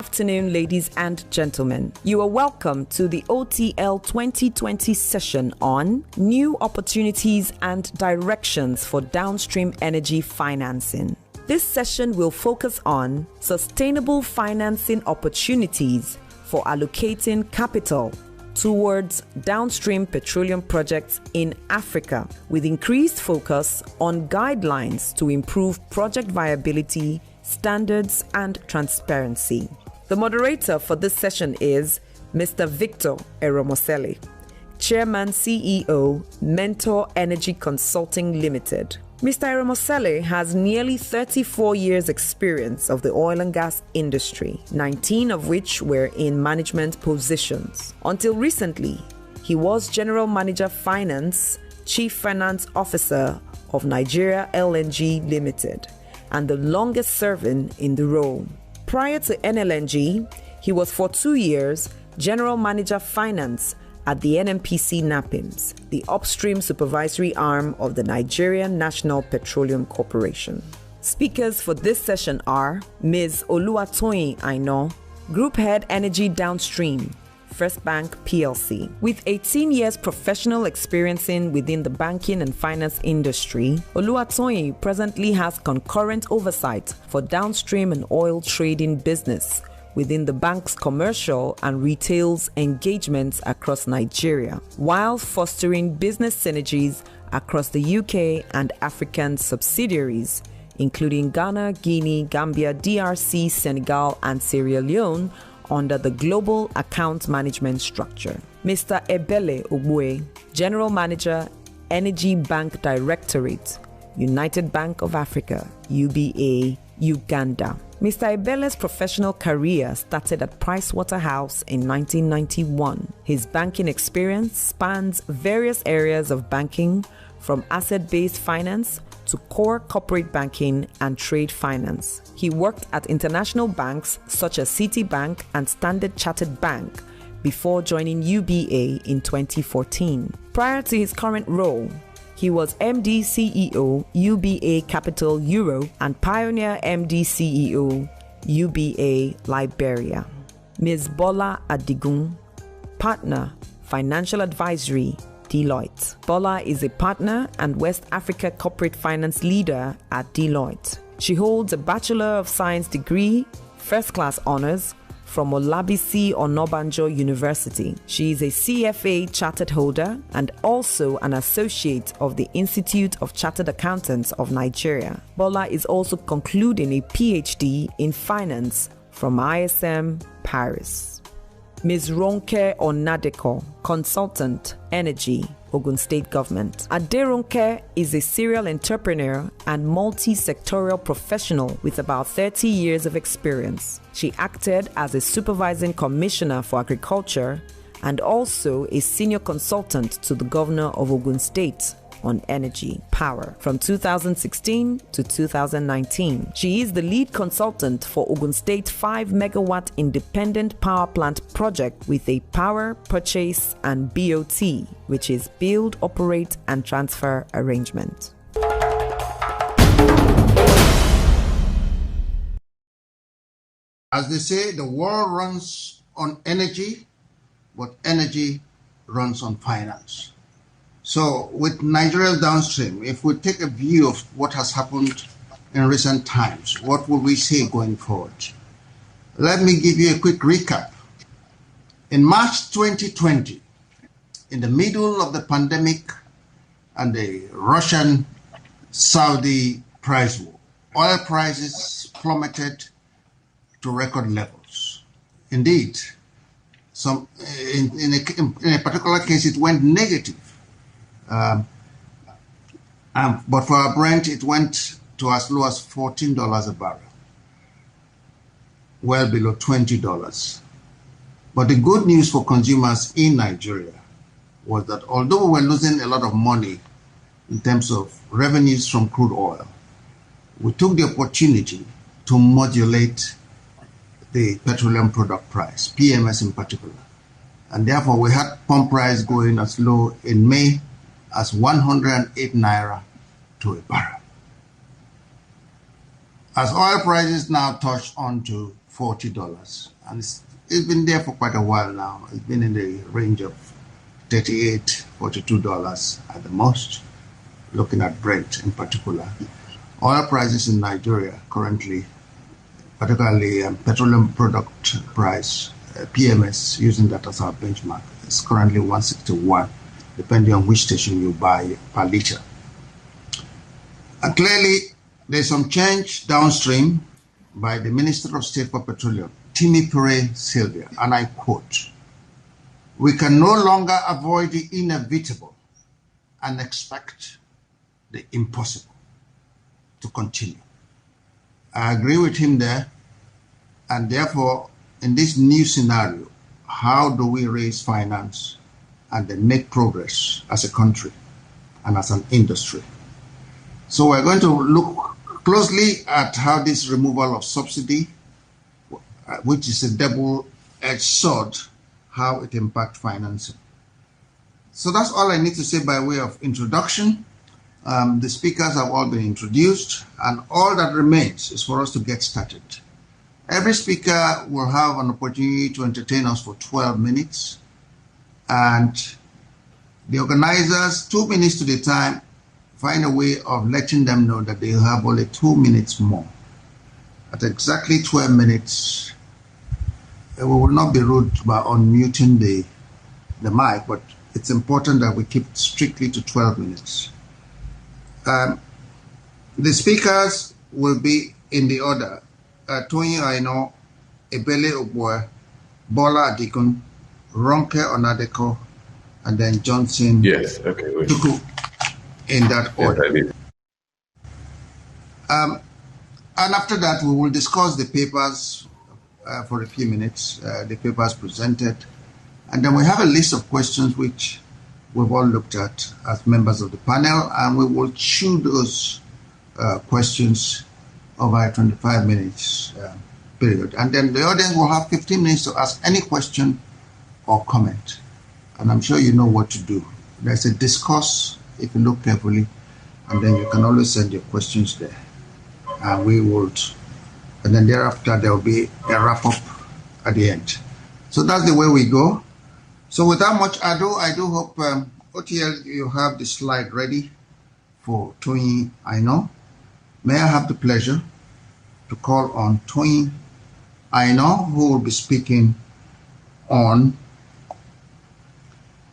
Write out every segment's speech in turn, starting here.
afternoon, ladies and gentlemen. You are welcome to the OTL 2020 session on New Opportunities and Directions for Downstream Energy Financing. This session will focus on sustainable financing opportunities for allocating capital towards downstream petroleum projects in Africa, with increased focus on guidelines to improve project viability, standards, and transparency. The moderator for this session is Mr. Victor Eromosele, Chairman CEO, Mentor Energy Consulting Limited. Mr. Eromosele has nearly 34 years' experience of the oil and gas industry, 19 of which were in management positions. Until recently, he was General Manager Finance, Chief Finance Officer of Nigeria LNG Limited, and the longest serving in the role. Prior to NLNG, he was for 2 years General Manager Finance at the NNPC NAPIMS, the upstream supervisory arm of the Nigerian National Petroleum Corporation. Speakers for this session are Ms. Oluwatoyin Aino, Group Head Energy Downstream, First Bank PLC. With 18 years professional experience within the banking and finance industry, Oluwatoyin presently has concurrent oversight for downstream and oil trading business within the bank's commercial and retail's engagements across Nigeria, while fostering business synergies across the UK and African subsidiaries, including Ghana, Guinea, Gambia, DRC, Senegal, and Sierra Leone, under the Global Account Management Structure. Mr. Ebele Ogwe, General Manager, Energy Bank Directorate, United Bank of Africa, UBA, Uganda. Mr. Ebele's professional career started at Pricewaterhouse in 1991. His banking experience spans various areas of banking, from asset-based finance to core corporate banking and trade finance. He worked at international banks such as Citibank and Standard Chartered Bank before joining UBA in 2014. Prior to his current role, he was MD CEO, UBA Capital Euro, and Pioneer MD CEO, UBA Liberia. Ms. Bola Adigun, Partner, Financial Advisory, Deloitte. Bola is a partner and West Africa corporate finance leader at Deloitte. She holds a Bachelor of Science degree, first class honors, from Olabisi Onabanjo University. She is a CFA chartered holder and also an associate of the Institute of Chartered Accountants of Nigeria. Bola is also concluding a PhD in finance from ISM Paris. Ms. Ronke Onadeko, Consultant, Energy, Ogun State Government. Aderonke is a serial entrepreneur and multi-sectorial professional with about 30 years of experience. She acted as a supervising commissioner for agriculture and also a senior consultant to the governor of Ogun State on energy, power, from 2016 to 2019. She is the lead consultant for Ogun State 5 megawatt independent power plant project with a power purchase and BOT, which is build, operate, and transfer arrangement. As they say, the world runs on energy, but energy runs on finance. So with Nigeria's downstream, if we take a view of what has happened in recent times, what will we say going forward? Let me give you a quick recap. In March 2020, in the middle of the pandemic and the Russian-Saudi price war, oil prices plummeted to record levels. Indeed, in a particular case, it went negative. But for our Brent, it went to as low as $14 a barrel, well below $20. But the good news for consumers in Nigeria was that although we were losing a lot of money in terms of revenues from crude oil, we took the opportunity to modulate the petroleum product price, PMS in particular. And therefore, we had pump price going as low in May as 108 naira to a barrel. As oil prices now touch on to $40. And it's been there for quite a while now. It's been in the range of $38, $42 at the most, looking at Brent in particular. Oil prices in Nigeria currently, particularly petroleum product price, PMS, using that as our benchmark, is currently 161, depending on which station you buy per liter. And clearly, there's some change downstream by the Minister of State for Petroleum, Timipere Sylvia, and I quote, "We can no longer avoid the inevitable and expect the impossible to continue." I agree with him there, and therefore, in this new scenario, how do we raise finance and then make progress as a country and as an industry? So we're going to look closely at how this removal of subsidy, which is a double-edged sword, how it impacts financing. So that's all I need to say by way of introduction. The speakers have all been introduced, and all that remains is for us to get started. Every speaker will have an opportunity to entertain us for 12 minutes, and the organizers, 2 minutes to the time, find a way of letting them know that they have only 2 minutes more. At exactly 12 minutes, we will not be rude by unmuting the mic, but it's important that we keep strictly to 12 minutes. The speakers will be in the order: Tony Aino, Ebele Obwe, Bola Adikun, Ronke Onadeko, and then Johnson Tuku, in that order. Yes, And after that, we will discuss the papers for a few minutes, the papers presented. And then we have a list of questions which we've all looked at as members of the panel, and we will chew those questions over a 25 minutes period. And then the audience will have 15 minutes to ask any question or comment. And I'm sure you know what to do. There's a discourse, if you look carefully, and then you can always send your questions there. And we would, and then thereafter there will be a wrap-up at the end. So that's the way we go. So without much ado, I do hope, OTL, you have the slide ready for Tony Aino. May I have the pleasure to call on Tony Aino, who will be speaking on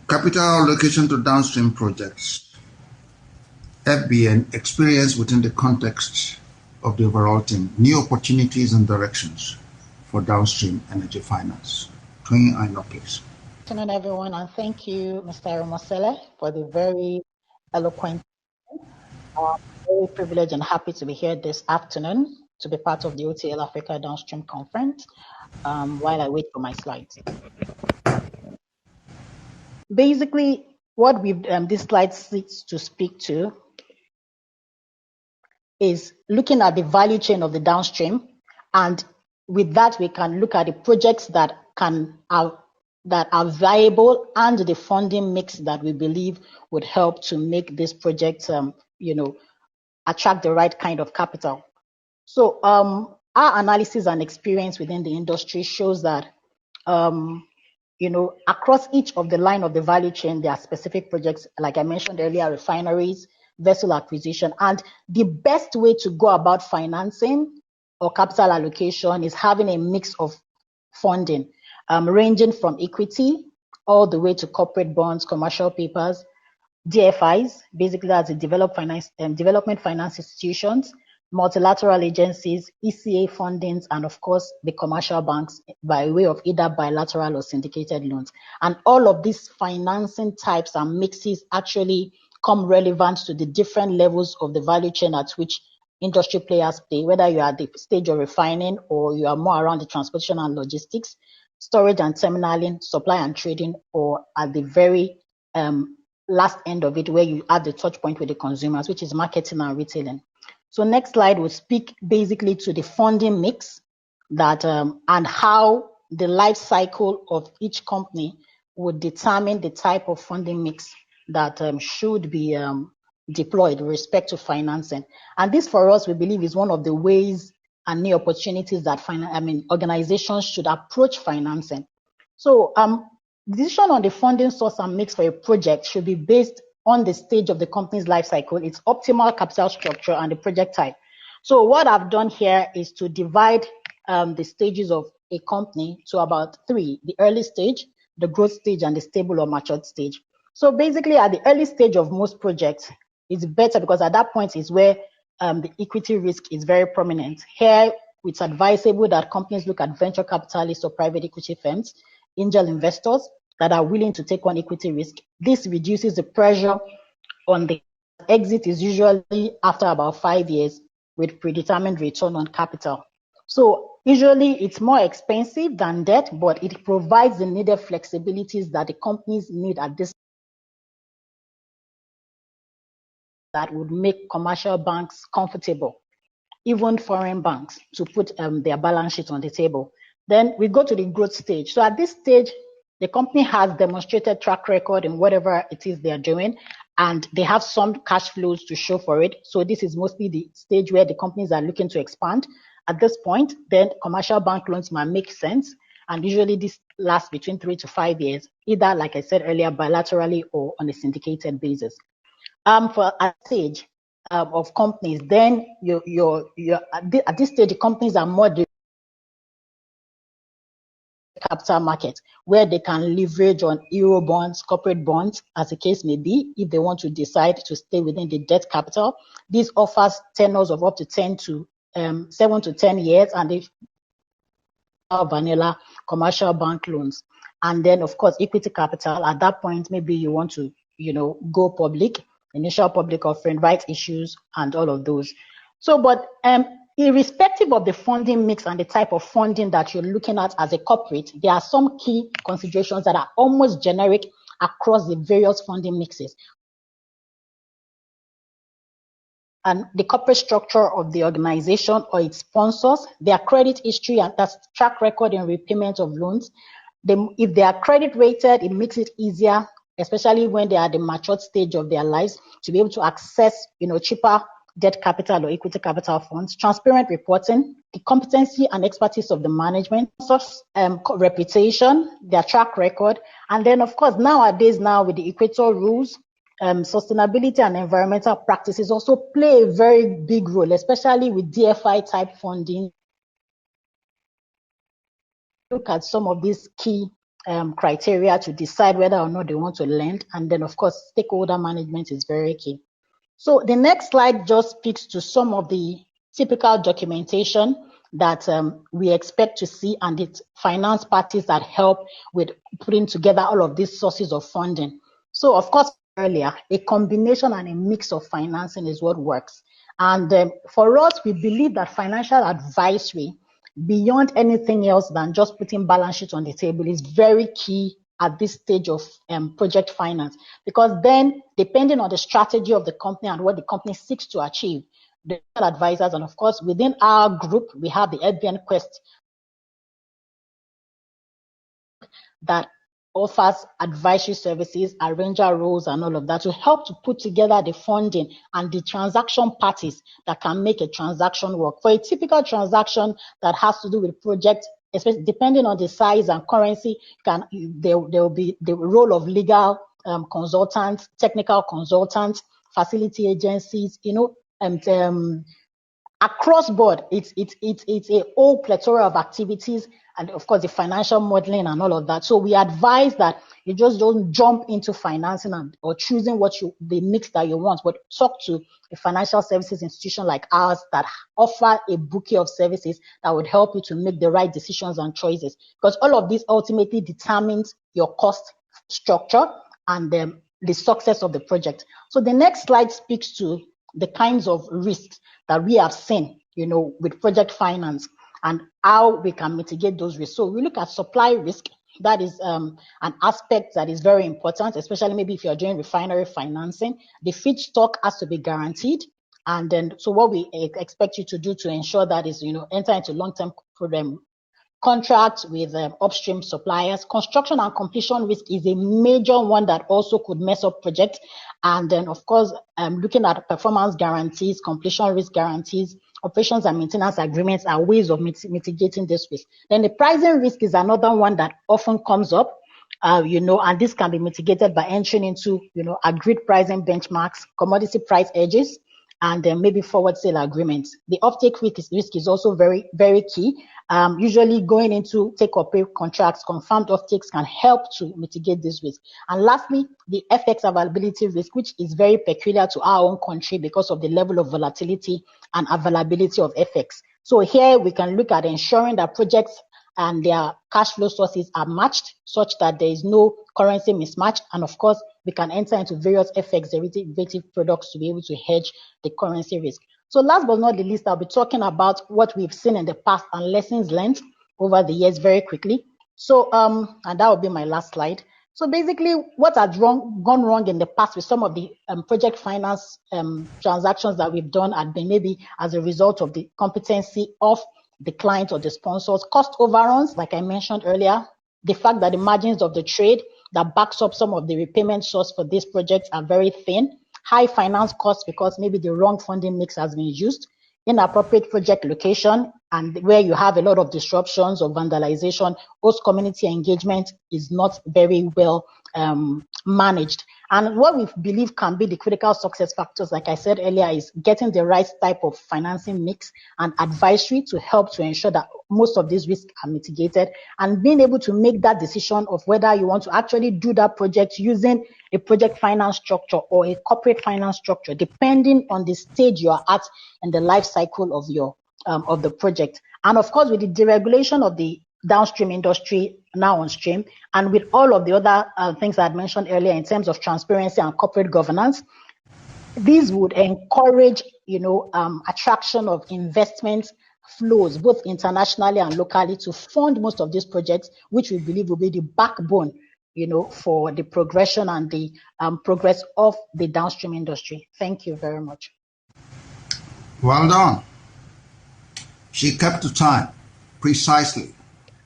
capital allocation to downstream projects, FBN experience within the context of the overall theme, new opportunities and directions for downstream energy finance. Tony Aino, please. Good afternoon, everyone, and thank you, Mr. Romosele, for the very eloquent. I'm very privileged and happy to be here this afternoon to be part of the OTL Africa Downstream Conference while I wait for my slides. Basically, what this slide seeks to speak to is looking at the value chain of the downstream, and with that, we can look at the projects that are viable and the funding mix that we believe would help to make this project, attract the right kind of capital. So our analysis and experience within the industry shows that, across each of the line of the value chain, there are specific projects, like I mentioned earlier, refineries, vessel acquisition, and the best way to go about financing or capital allocation is having a mix of funding, ranging from equity all the way to corporate bonds, commercial papers, DFIs, basically that's the development finance institutions, multilateral agencies, ECA fundings, and of course the commercial banks by way of either bilateral or syndicated loans. And all of these financing types and mixes actually come relevant to the different levels of the value chain at which industry players play, whether you are at the stage of refining or you are more around the transportation and logistics, storage and terminaling, supply and trading, or at the very last end of it where you have the touch point with the consumers, which is marketing and retailing. So next slide will speak basically to the funding mix that and how the life cycle of each company would determine the type of funding mix that should be deployed with respect to financing. And this for us, we believe, is one of the ways and new opportunities that organizations should approach financing. So decision on the funding source and mix for a project should be based on the stage of the company's life cycle, its optimal capital structure, and the project type. So what I've done here is to divide the stages of a company to about 3: the early stage, the growth stage, and the stable or matured stage. So basically, at the early stage of most projects, it's better because at that point is where the equity risk is very prominent. Here, it's advisable that companies look at venture capitalists or private equity firms, angel investors that are willing to take on equity risk. This reduces the pressure on the exit is usually after about 5 years with predetermined return on capital. So usually it's more expensive than debt, but it provides the needed flexibilities that the companies need at this that would make commercial banks comfortable, even foreign banks, to put their balance sheet on the table. Then we go to the growth stage. So at this stage, the company has demonstrated track record in whatever it is they're doing, and they have some cash flows to show for it. So this is mostly the stage where the companies are looking to expand. At this point, then commercial bank loans might make sense. And usually this lasts between 3 to 5 years, either, like I said earlier, bilaterally or on a syndicated basis. For a stage of companies, then you're at this stage, the companies are more capital market, where they can leverage on euro bonds, corporate bonds, as the case may be, if they want to decide to stay within the debt capital. This offers tenors of up to 7 to 10 years, and they vanilla commercial bank loans. And then, of course, equity capital. At that point, maybe you want to, go public, initial public offering, rights issues, and all of those. So, but irrespective of the funding mix and the type of funding that you're looking at as a corporate, there are some key considerations that are almost generic across the various funding mixes. And the corporate structure of the organization or its sponsors, their credit history, and that's track record in repayment of loans. If they are credit rated, it makes it easier, especially when they are at the matured stage of their lives, to be able to access, cheaper debt capital or equity capital funds. Transparent reporting, the competency and expertise of the management, reputation, their track record, and then, of course, nowadays, with the Equator rules, sustainability and environmental practices also play a very big role, especially with DFI type funding. Look at some of these key criteria to decide whether or not they want to lend. And then, of course, stakeholder management is very key. So the next slide just speaks to some of the typical documentation that we expect to see, and it's finance parties that help with putting together all of these sources of funding. So, of course, earlier, a combination and a mix of financing is what works. And for us, we believe that financial advisory, beyond anything else than just putting balance sheet on the table, is very key at this stage of project finance, because then, depending on the strategy of the company and what the company seeks to achieve, the advisors, and of course, within our group, we have the FBN Quest that offers advisory services, arranger roles, and all of that to help to put together the funding and the transaction parties that can make a transaction work. For a typical transaction that has to do with project, especially depending on the size and currency, there will be the role of legal consultants, technical consultants, facility agencies, across board, it's a whole plethora of activities, and of course the financial modeling and all of that. So we advise that you just don't jump into financing or choosing the mix that you want, but talk to a financial services institution like ours that offer a bouquet of services that would help you to make the right decisions and choices, because all of this ultimately determines your cost structure and the success of the project. So the next slide speaks to the kinds of risks that we have seen, with project finance and how we can mitigate those risks. So we look at supply risk. That is an aspect that is very important, especially maybe if you're doing refinery financing. The feedstock has to be guaranteed. And then, so what we expect you to do to ensure that is, enter into long-term contracts with upstream suppliers. Construction and completion risk is a major one that also could mess up projects. And then, of course, looking at performance guarantees, completion risk guarantees, operations and maintenance agreements are ways of mitigating this risk. Then the pricing risk is another one that often comes up, and this can be mitigated by entering into, agreed pricing benchmarks, commodity price hedges, and then maybe forward sale agreements. The offtake risk is also very, very key. Usually going into take or pay contracts, confirmed offtakes can help to mitigate this risk. And lastly, the FX availability risk, which is very peculiar to our own country because of the level of volatility and availability of FX. So here we can look at ensuring that projects and their cash flow sources are matched such that there is no currency mismatch. And of course, we can enter into various FX derivative products to be able to hedge the currency risk. So last but not the least, I'll be talking about what we've seen in the past and lessons learned over the years very quickly. So, and that will be my last slide. So basically, what has gone wrong in the past with some of the project finance transactions that we've done had been maybe as a result of the competency of the client or the sponsors, cost overruns, like I mentioned earlier, the fact that the margins of the trade that backs up some of the repayment source for these projects are very thin, high finance costs because maybe the wrong funding mix has been used, inappropriate project location, and where you have a lot of disruptions or vandalization, host community engagement is not very well managed. And what we believe can be the critical success factors, like I said earlier, is getting the right type of financing mix and advisory to help to ensure that most of these risks are mitigated, and being able to make that decision of whether you want to actually do that project using a project finance structure or a corporate finance structure, depending on the stage you are at in the life cycle of your of the project. And of course, with the deregulation of the downstream industry now on stream, and with all of the other things I had mentioned earlier in terms of transparency and corporate governance, these would encourage, attraction of investment flows, both internationally and locally, to fund most of these projects, which we believe will be the backbone, for the progression and the progress of the downstream industry. Thank you very much. Well done. She kept the time precisely.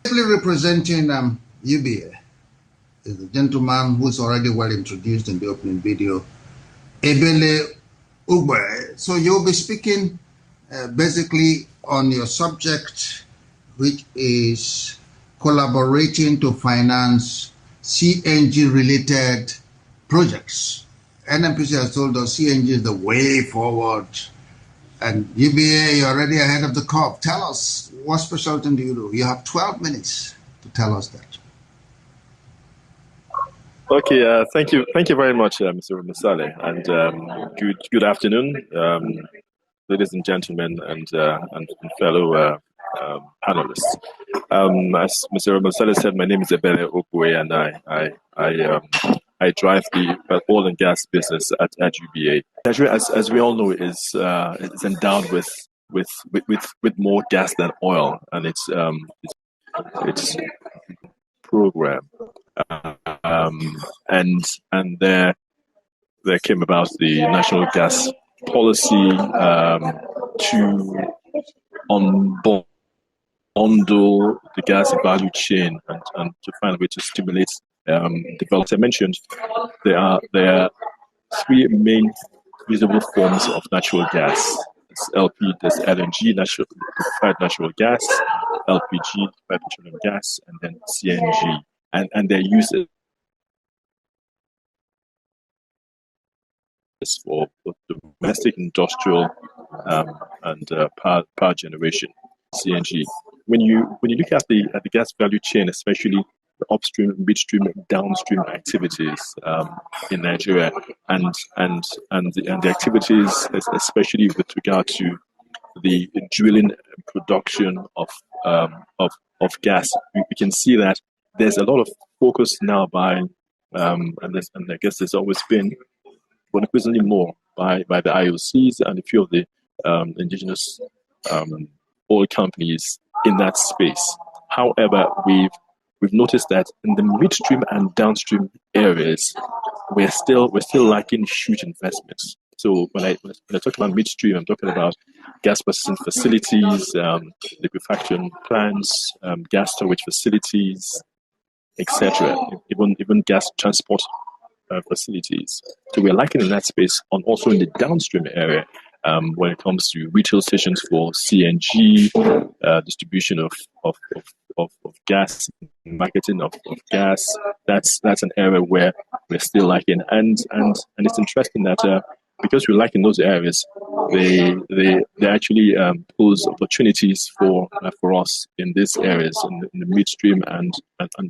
Representing UBA is the gentleman who's already well introduced in the opening video, Ebele Ugbe. So you'll be speaking basically on your subject, which is collaborating to finance CNG-related projects. NMPC has told us CNG is the way forward. And UBA, you're already ahead of the curve. Tell us, what special thing do you do? You have 12 minutes to tell us that. Okay, thank you very much, Mr. Masale, and good afternoon, ladies and gentlemen, and fellow panelists. As Mr. Masale said, my name is Ebele Okwe, and I drive the oil and gas business at UBA. Nigeria, as we all know, is endowed with more gas than oil, and its program, and there came about the national gas policy to unbundle the gas value chain and to find a way to stimulate development. I mentioned there are three main usable forms of natural gas. There's LP, there's LNG, liquefied natural gas, LPG, liquefied petroleum gas, and then CNG. And their use is for both domestic, industrial, and power generation. CNG. When you look at the gas value chain, especially the upstream, midstream, downstream activities in Nigeria, and the activities, especially with regard to the drilling and production of gas, we can see that there's a lot of focus now by and I guess there's always been, but increasingly more by the IOCs and a few of the indigenous oil companies in that space. However, we've noticed that in the midstream and downstream areas, we're still lacking huge investments. So when I talk about midstream, I'm talking about gas processing facilities, liquefaction plants, gas storage facilities, etc. Even gas transport facilities. So we're lacking in that space, and also in the downstream area. when it comes to retail stations for CNG, distribution of gas, marketing of gas. That's an area where we're still lacking, and it's interesting that because we lack in those areas, they actually pose opportunities for us in these areas, in the midstream and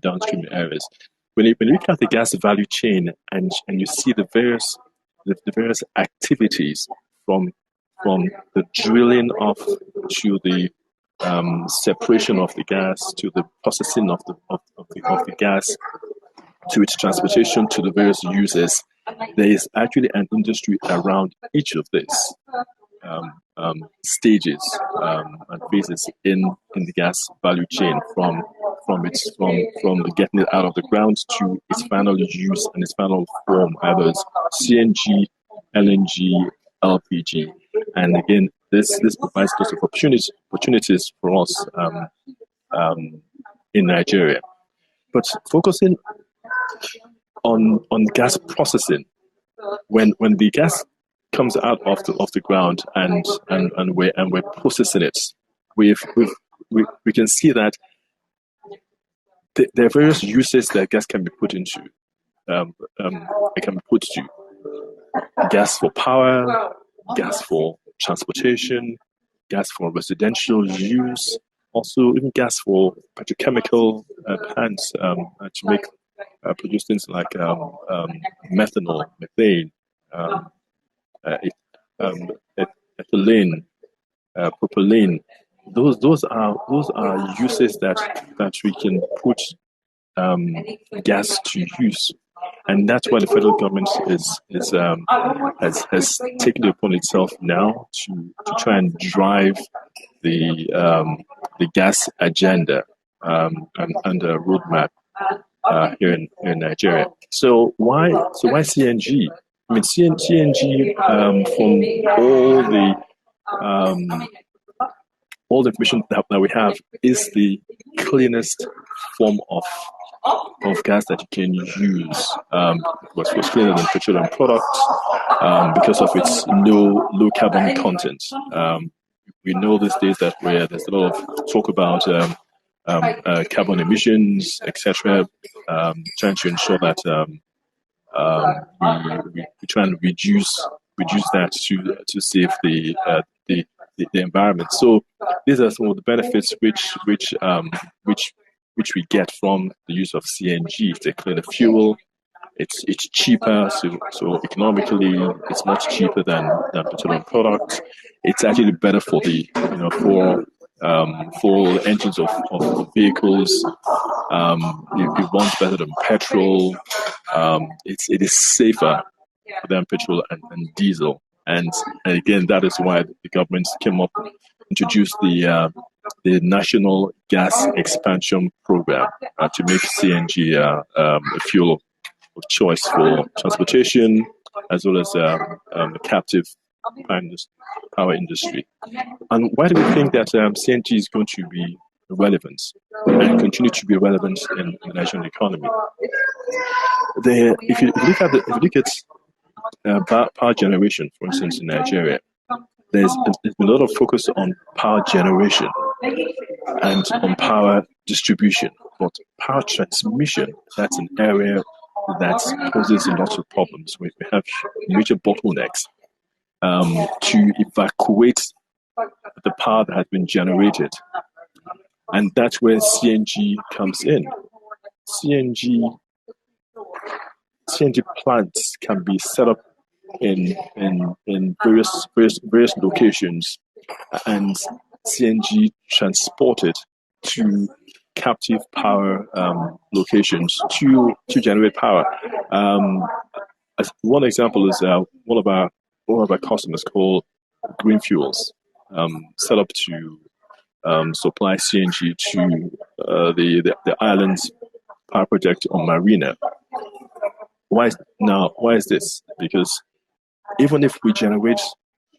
downstream areas. When you look at the gas value chain and you see the various activities from the drilling of to the separation of the gas to the processing of the gas to its transportation to the various users, there is actually an industry around each of these stages and phases in the gas value chain, from getting it out of the ground to its final use and its final form, either as CNG, LNG, LPG. And again, this provides lots of opportunities for us in Nigeria. But focusing on gas processing, when the gas comes out of the ground and we're processing it, we can see that there are various uses that gas can be put into. It can be put to gas for power, gas for transportation, gas for residential use, also even gas for petrochemical plants to make produce things like methanol, methane, ethylene, propylene. Those are uses that we can put gas to use, and that's why the federal government has taken it upon itself now to try and drive the gas agenda and the roadmap here in Nigeria. So why CNG? I mean, CNG from all the information that we have is the cleanest form of gas that you can use. It's cleaner than petroleum products because of its low carbon content. We know these days that there's a lot of talk about carbon emissions, etc. Trying to ensure that we try and reduce that to save the environment. So these are some of the benefits which we get from the use of CNG. It's a cleaner fuel. It's cheaper, so economically it's much cheaper than petroleum products. It's actually better for the for engines of vehicles. It runs better than petrol. It is safer than petrol and diesel. And again, that is why the government introduced the National Gas Expansion Program to make CNG a fuel of choice for transportation, as well as the captive power industry. And why do we think that CNG is going to be relevant and continue to be relevant in the national economy? If you look at power generation, for instance, in Nigeria, there's been a lot of focus on power generation and on power distribution, but power transmission, that's an area that poses a lot of problems. We have major bottlenecks to evacuate the power that has been generated, and that's where CNG comes in. CNG plants can be set up in various locations, and CNG transported to captive power locations to generate power. As one example is one of our customers called Green Fuels, set up to supply CNG to the island's power project on Marina. Why is this? Because even if we generate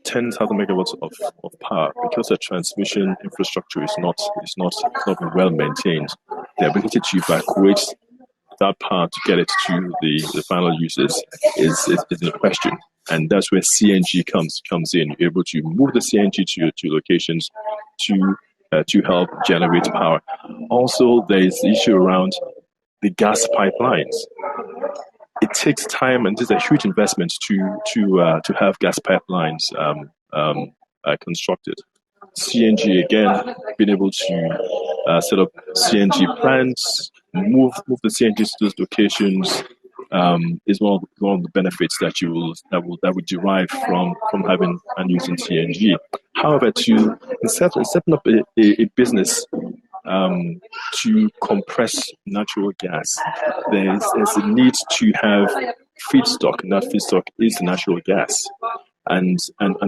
10,000 megawatts of power, because the transmission infrastructure is not well maintained, the ability to evacuate that power to get it to the final users is in question. and that's where CNG comes in. You're able to move the CNG to locations to help generate power. Also, there is the issue around the gas pipelines. It takes time, and there's a huge investment to have gas pipelines constructed. CNG, again, being able to set up CNG plants, move the CNG to those locations is one of the benefits that would derive from having and using CNG. However, setting up a business to compress natural gas, there's a need to have feedstock, and that feedstock is natural gas. And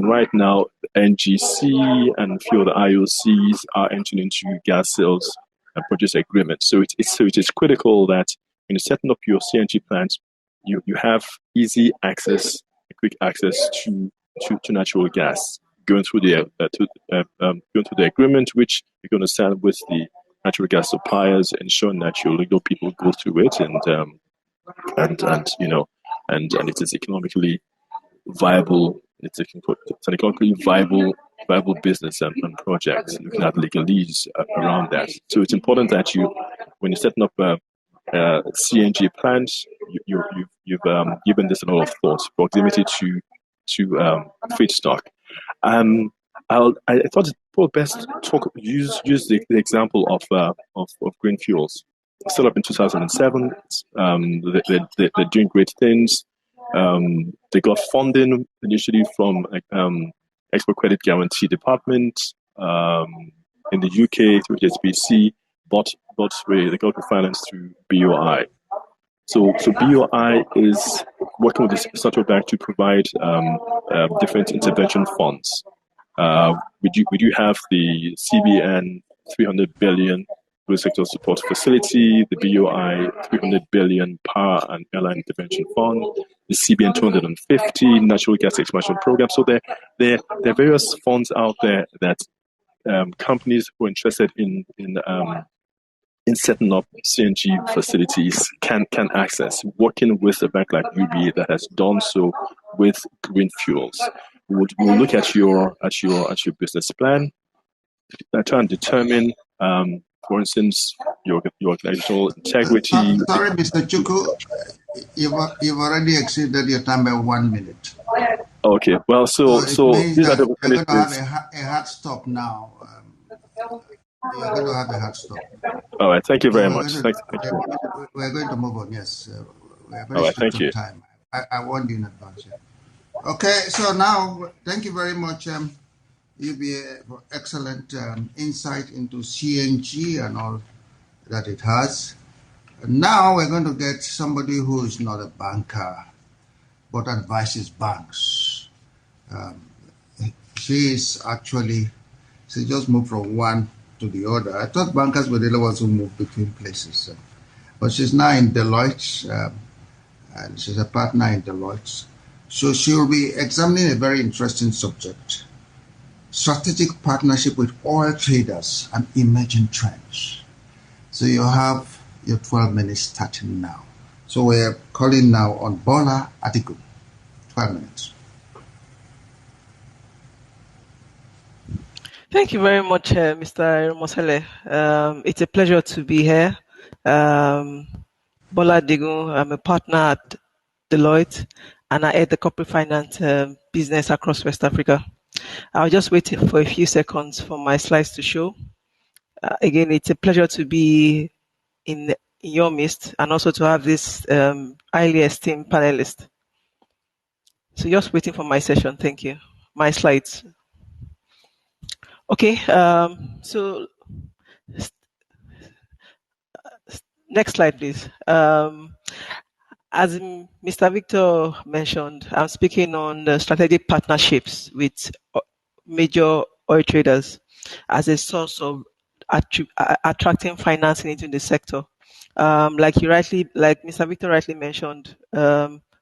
right now, NGC and a few of the IOCs are entering into gas sales and purchase agreements. So it is critical that when you're setting up your CNG plants, you have easy access, quick access to natural gas. Going through the agreement, which you're going to sign with the natural gas suppliers, ensuring that your legal people go through it, and it is economically viable. It's an economically viable business and project. Looking at legalese around that. So it's important that when you're setting up CNG plants, you've given this a lot of thought. Proximity to feedstock. I thought it would best use the example of green fuels. Set up in 2007. They're doing great things. They got funding initially from Export Credit Guarantee Department in the UK through HSBC, but they got refinanced through BOI. So BOI is working with the central bank to provide different intervention funds. We do have the CBN 300 billion sector support facility, the BOI 300 billion power and airline intervention fund, the CBN 250 natural gas expansion program. So there are various funds out there that companies who are interested in setting up CNG facilities can access, working with a bank like UBA that has done so with green fuels. We'll look at your business plan, try and determine, for instance, your organizational integrity. Sorry, Mr. Chuku, you've already exceeded your time by 1 minute. Okay, well, so these are the we're going to have a hard stop now. You're going to have a hard stop. All right, thank you very much. Thank you. We're going to move on, yes. We're very all right, thank you. Time. I warned you in advance. Yeah. Okay, so now, thank you very much, UBA, for excellent insight into CNG and all that it has. Now we're going to get somebody who is not a banker, but advises banks. She just moved from one to the other. I thought bankers were the only ones who moved between places. But she's now in Deloitte, and she's a partner in Deloitte. So she'll be examining a very interesting subject: strategic partnership with oil traders and emerging trends. So you have your 12 minutes starting now. So we're calling now on Bola Adigun. 12 minutes. Thank you very much, Mr. Mosele. It's a pleasure to be here. Bola Adigun, I'm a partner at Deloitte, and I head the corporate finance business across West Africa. I was just waiting for a few seconds for my slides to show. Again, it's a pleasure to be in your midst and also to have this highly esteemed panelist. So just waiting for my session. Thank you. My slides. Okay, so next slide, please. As Mr. Victor mentioned, I'm speaking on the strategic partnerships with major oil traders as a source of attracting financing into the sector. Like Mr. Victor rightly mentioned,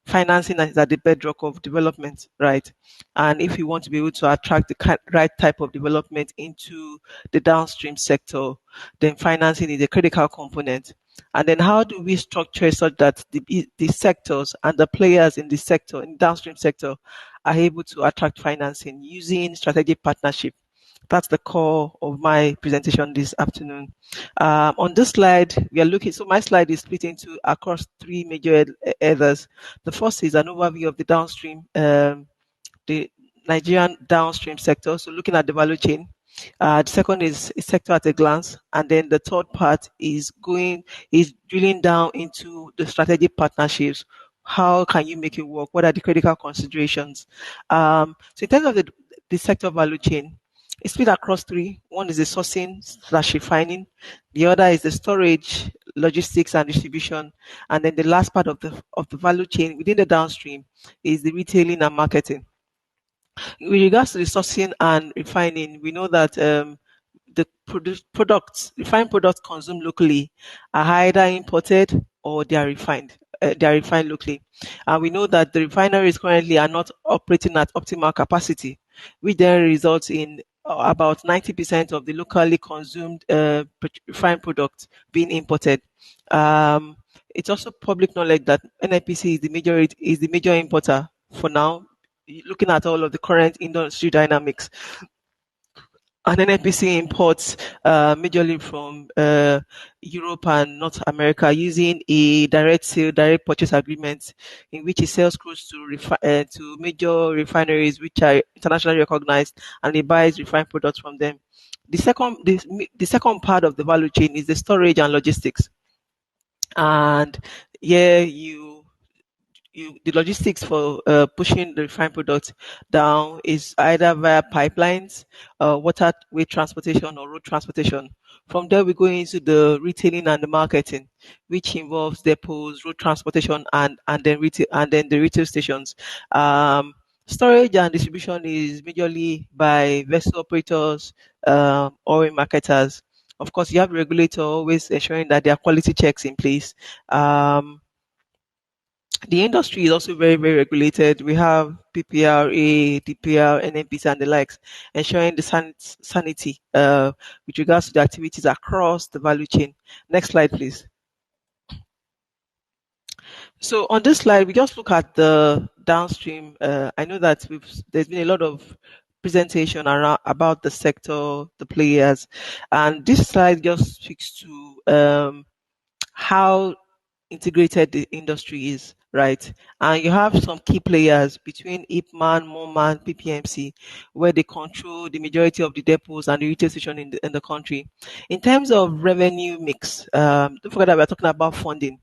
financing is at the bedrock of development, right? And if you want to be able to attract the right type of development into the downstream sector, then financing is a critical component. And then how do we structure it such that the sectors and the players in the sector, in downstream sector, are able to attract financing using strategic partnership? That's the core of my presentation this afternoon. On this slide, we are looking, so my slide is split into across three major areas. The first is an overview of the downstream, the Nigerian downstream sector. So looking at the value chain. The second is sector at a glance, and then the third part is drilling down into the strategic partnerships. How can you make it work? What are the critical considerations? So in terms of the sector value chain, it's split across three. One is the sourcing/refining, the other is the storage, logistics, and distribution, and then the last part of the value chain within the downstream is the retailing and marketing. With regards to the sourcing and refining, we know that the refined products consumed locally are either imported or they are refined. They are refined locally, and we know that the refineries currently are not operating at optimal capacity, which then results in about 90% of the locally consumed refined products being imported. It's also public knowledge that NIPC is the major importer for now, looking at all of the current industry dynamics. And NNPC imports majorly from Europe and North America using a direct sale, direct purchase agreement in which it sells crude to major refineries which are internationally recognized, and it buys refined products from them. The second part of the value chain is the storage and logistics. And here the logistics for pushing the refined products down is either via pipelines, waterway transportation, or road transportation. From there, we go into the retailing and the marketing, which involves depots, road transportation, and then retail, and then the retail stations. Storage and distribution is majorly by vessel operators, oil marketers. Of course, you have a regulator always ensuring that there are quality checks in place. The industry is also very, very regulated. We have PPRA, DPR, NNPC, and the likes, ensuring the sanity with regards to the activities across the value chain. Next slide, please. So on this slide, we just look at the downstream. I know that there's been a lot of presentation around about the sector, the players, and this slide just speaks to how integrated the industry is, right? And you have some key players between IPMAN, MOMAN, PPMC, where they control the majority of the depots and the retail station in the country. In terms of revenue mix, don't forget that we're talking about funding.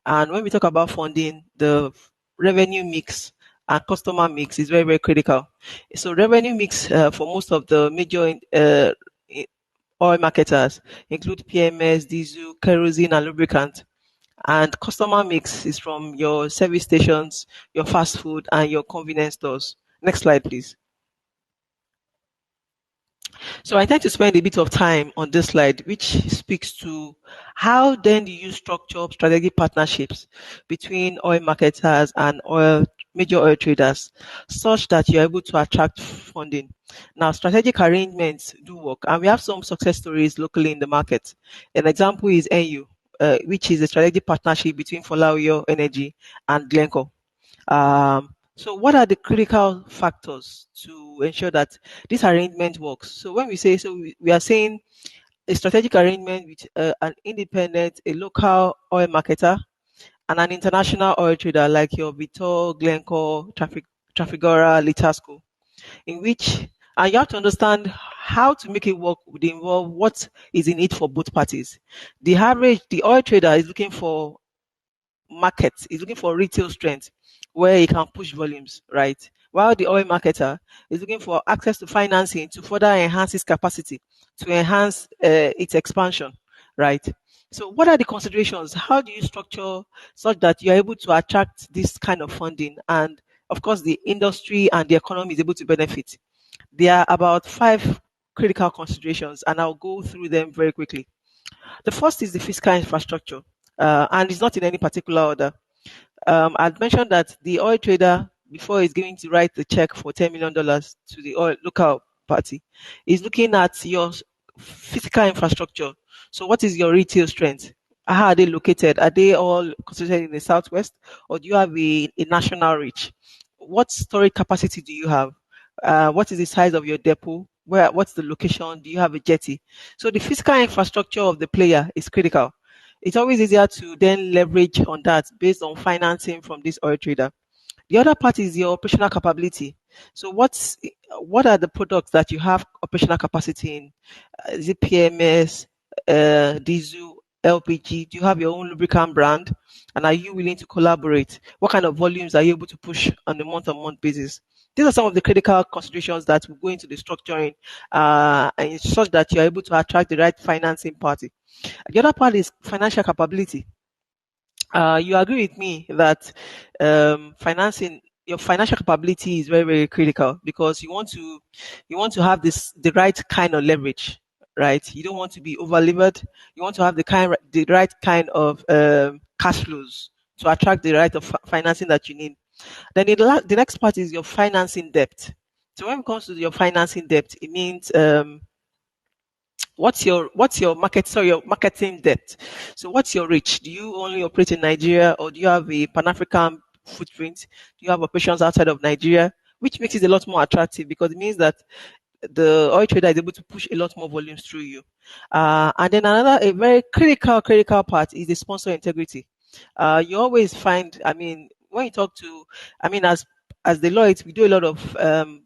And when we talk about funding, the revenue mix and customer mix is very, very critical. So revenue mix for most of the major oil marketers include PMS, diesel, kerosene, and lubricant. And customer mix is from your service stations, your fast food, and your convenience stores. Next slide, please. So I tend to spend a bit of time on this slide, which speaks to how then do you structure strategic partnerships between oil marketers and major oil traders, such that you're able to attract funding. Now, strategic arrangements do work, and we have some success stories locally in the market. An example is NU, which is a strategic partnership between Folawiyo Energy and Glencore. So what are the critical factors to ensure that this arrangement works? So when we say, we are saying a strategic arrangement with an independent, a local oil marketer, and an international oil trader like your Vitol, Glencore, Trafigura, Litasco, in which, and you have to understand how to make it work would involve what is in it for both parties. The oil trader is looking for markets, is looking for retail strength where he can push volumes, right? While the oil marketer is looking for access to financing to further enhance its capacity, to enhance its expansion, right? So what are the considerations? How do you structure such that you're able to attract this kind of funding? And of course, the industry and the economy is able to benefit. There are about 5 critical considerations, and I'll go through them very quickly. The first is the fiscal infrastructure, and it's not in any particular order. I'd mentioned that the oil trader, before he's going to write the check for $10 million to the oil local party, is looking at your physical infrastructure. So what is your retail strength? How are they located? Are they all concentrated in the southwest, or do you have a national reach? What storage capacity do you have? What is the size of your depot? What's the location? Do you have a jetty? So the physical infrastructure of the player is critical. It's always easier to then leverage on that based on financing from this oil trader. The other part is your operational capability. So what are the products that you have operational capacity in? Is it PMS, diesel, LPG? Do you have your own lubricant brand? And are you willing to collaborate? What kind of volumes are you able to push on a month-on-month basis? These are some of the critical considerations that will go into the structuring, and it's such that you're able to attract the right financing party. The other part is financial capability. You agree with me that financing your financial capability is very, very critical, because you want to have the right kind of leverage, right? You don't want to be over levered. You want to have the right kind of cash flows to attract the right of financing that you need. Then the next part is your financing depth. So when it comes to your financing depth, it means your marketing depth. So what's your reach? Do you only operate in Nigeria, or do you have a Pan-African footprint? Do you have operations outside of Nigeria? Which makes it a lot more attractive, because it means that the oil trader is able to push a lot more volumes through you. And then a very critical part is the sponsor integrity. You always find, when you talk to, as Deloitte, we do a lot of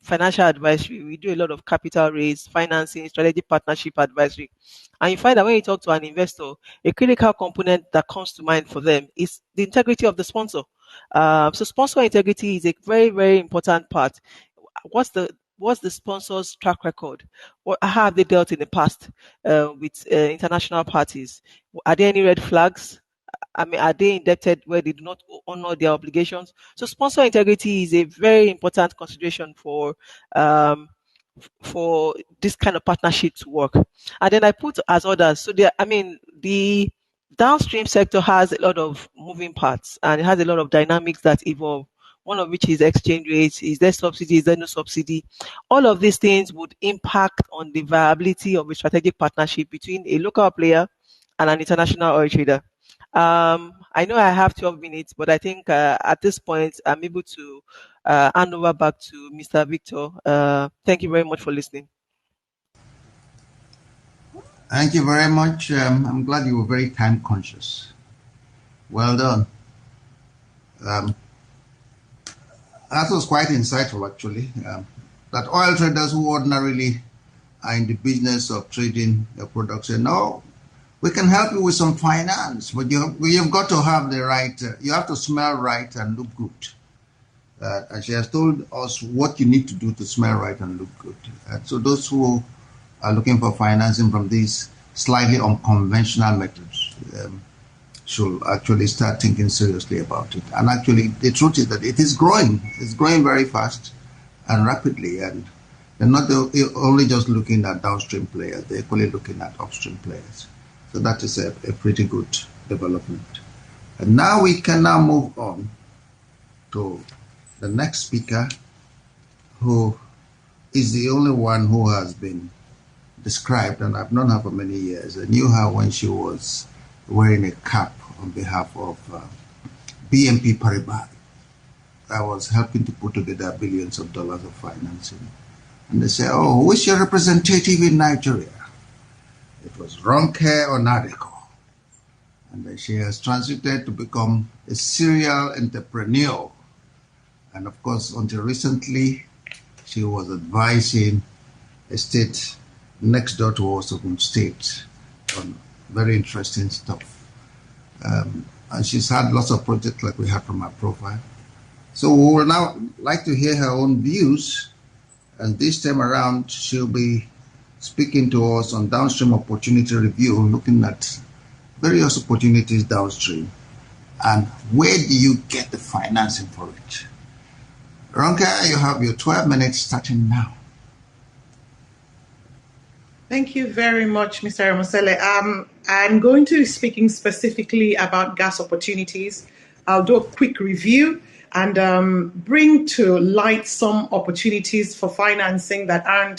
financial advisory, we do a lot of capital raise, financing, strategic partnership advisory. And you find that when you talk to an investor, a critical component that comes to mind for them is the integrity of the sponsor. So sponsor integrity is a very, very important part. What's the sponsor's track record? How have they dealt in the past with international parties? Are there any red flags? Are they indebted where they do not honor their obligations? So sponsor integrity is a very important consideration for this kind of partnership to work. And then I put as others. So the downstream sector has a lot of moving parts, and it has a lot of dynamics that evolve. One of which is exchange rates. Is there subsidy? Is there no subsidy? All of these things would impact on the viability of a strategic partnership between a local player and an international oil trader. I know I have 12 minutes, but I think at this point I'm able to hand over back to Mr. Victor. Thank you very much for listening. Thank you very much. I'm glad you were very time conscious. Well done. That was quite insightful, actually. That oil traders who ordinarily are in the business of trading their products say, no, we can help you with some finance, but you've got to have the right, you have to smell right and look good. And she has told us what you need to do to smell right and look good. So those who are looking for financing from these slightly unconventional methods should actually start thinking seriously about it. And actually, the truth is that it is growing. It's growing very fast and rapidly. And they're not only just looking at downstream players, they're equally looking at upstream players. So that is a pretty good development. And now we can move on to the next speaker, who is the only one who has been described, and I've known her for many years. I knew her when she was wearing a cap on behalf of BNP Paribas. I was helping to put together billions of dollars of financing. And they say, oh, who is your representative in Nigeria? It was Ronke Onadeko. And then she has transited to become a serial entrepreneur. And of course, until recently, she was advising a state next door to us, Ogun State, on very interesting stuff. And she's had lots of projects like we had from her profile. So we will now like to hear her own views. And this time around, she'll be speaking to us on downstream opportunity review, looking at various opportunities downstream. And where do you get the financing for it? Ronke, you have your 12 minutes starting now. Thank you very much, Mr. Mosele. I'm going to be speaking specifically about gas opportunities. I'll do a quick review, and bring to light some opportunities for financing that aren't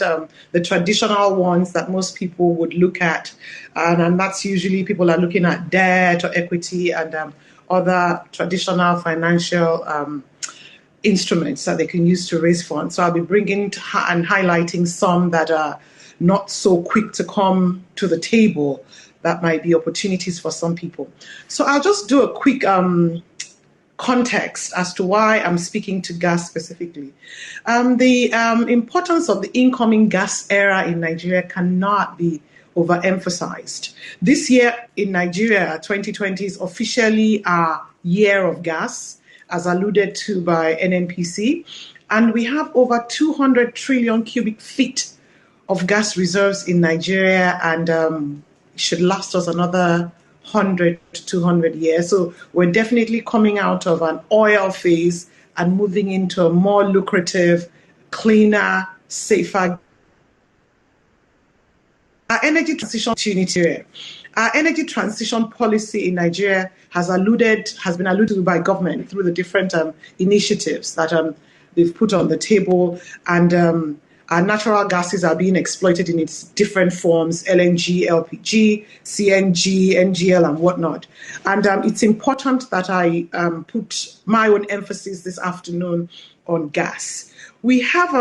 the traditional ones that most people would look at. And that's usually people are looking at debt or equity and other traditional financial instruments that they can use to raise funds. So I'll be bringing and highlighting some that are not so quick to come to the table that might be opportunities for some people. So I'll just do a quick context as to why I'm speaking to gas specifically. The importance of the incoming gas era in Nigeria cannot be overemphasized. This year in Nigeria, 2020, is officially our year of gas, as alluded to by NNPC, and we have over 200 trillion cubic feet of gas reserves in Nigeria, and it should last us another 100 to 200 years. So we're definitely coming out of an oil phase and moving into a more lucrative, cleaner, safer. Our energy transition opportunity. Our energy transition policy in Nigeria has been alluded to by government through the different initiatives that they've put on the table, and our natural gases are being exploited in its different forms: LNG, LPG, CNG, NGL, and whatnot. And it's important that I put my own emphasis this afternoon on gas. We have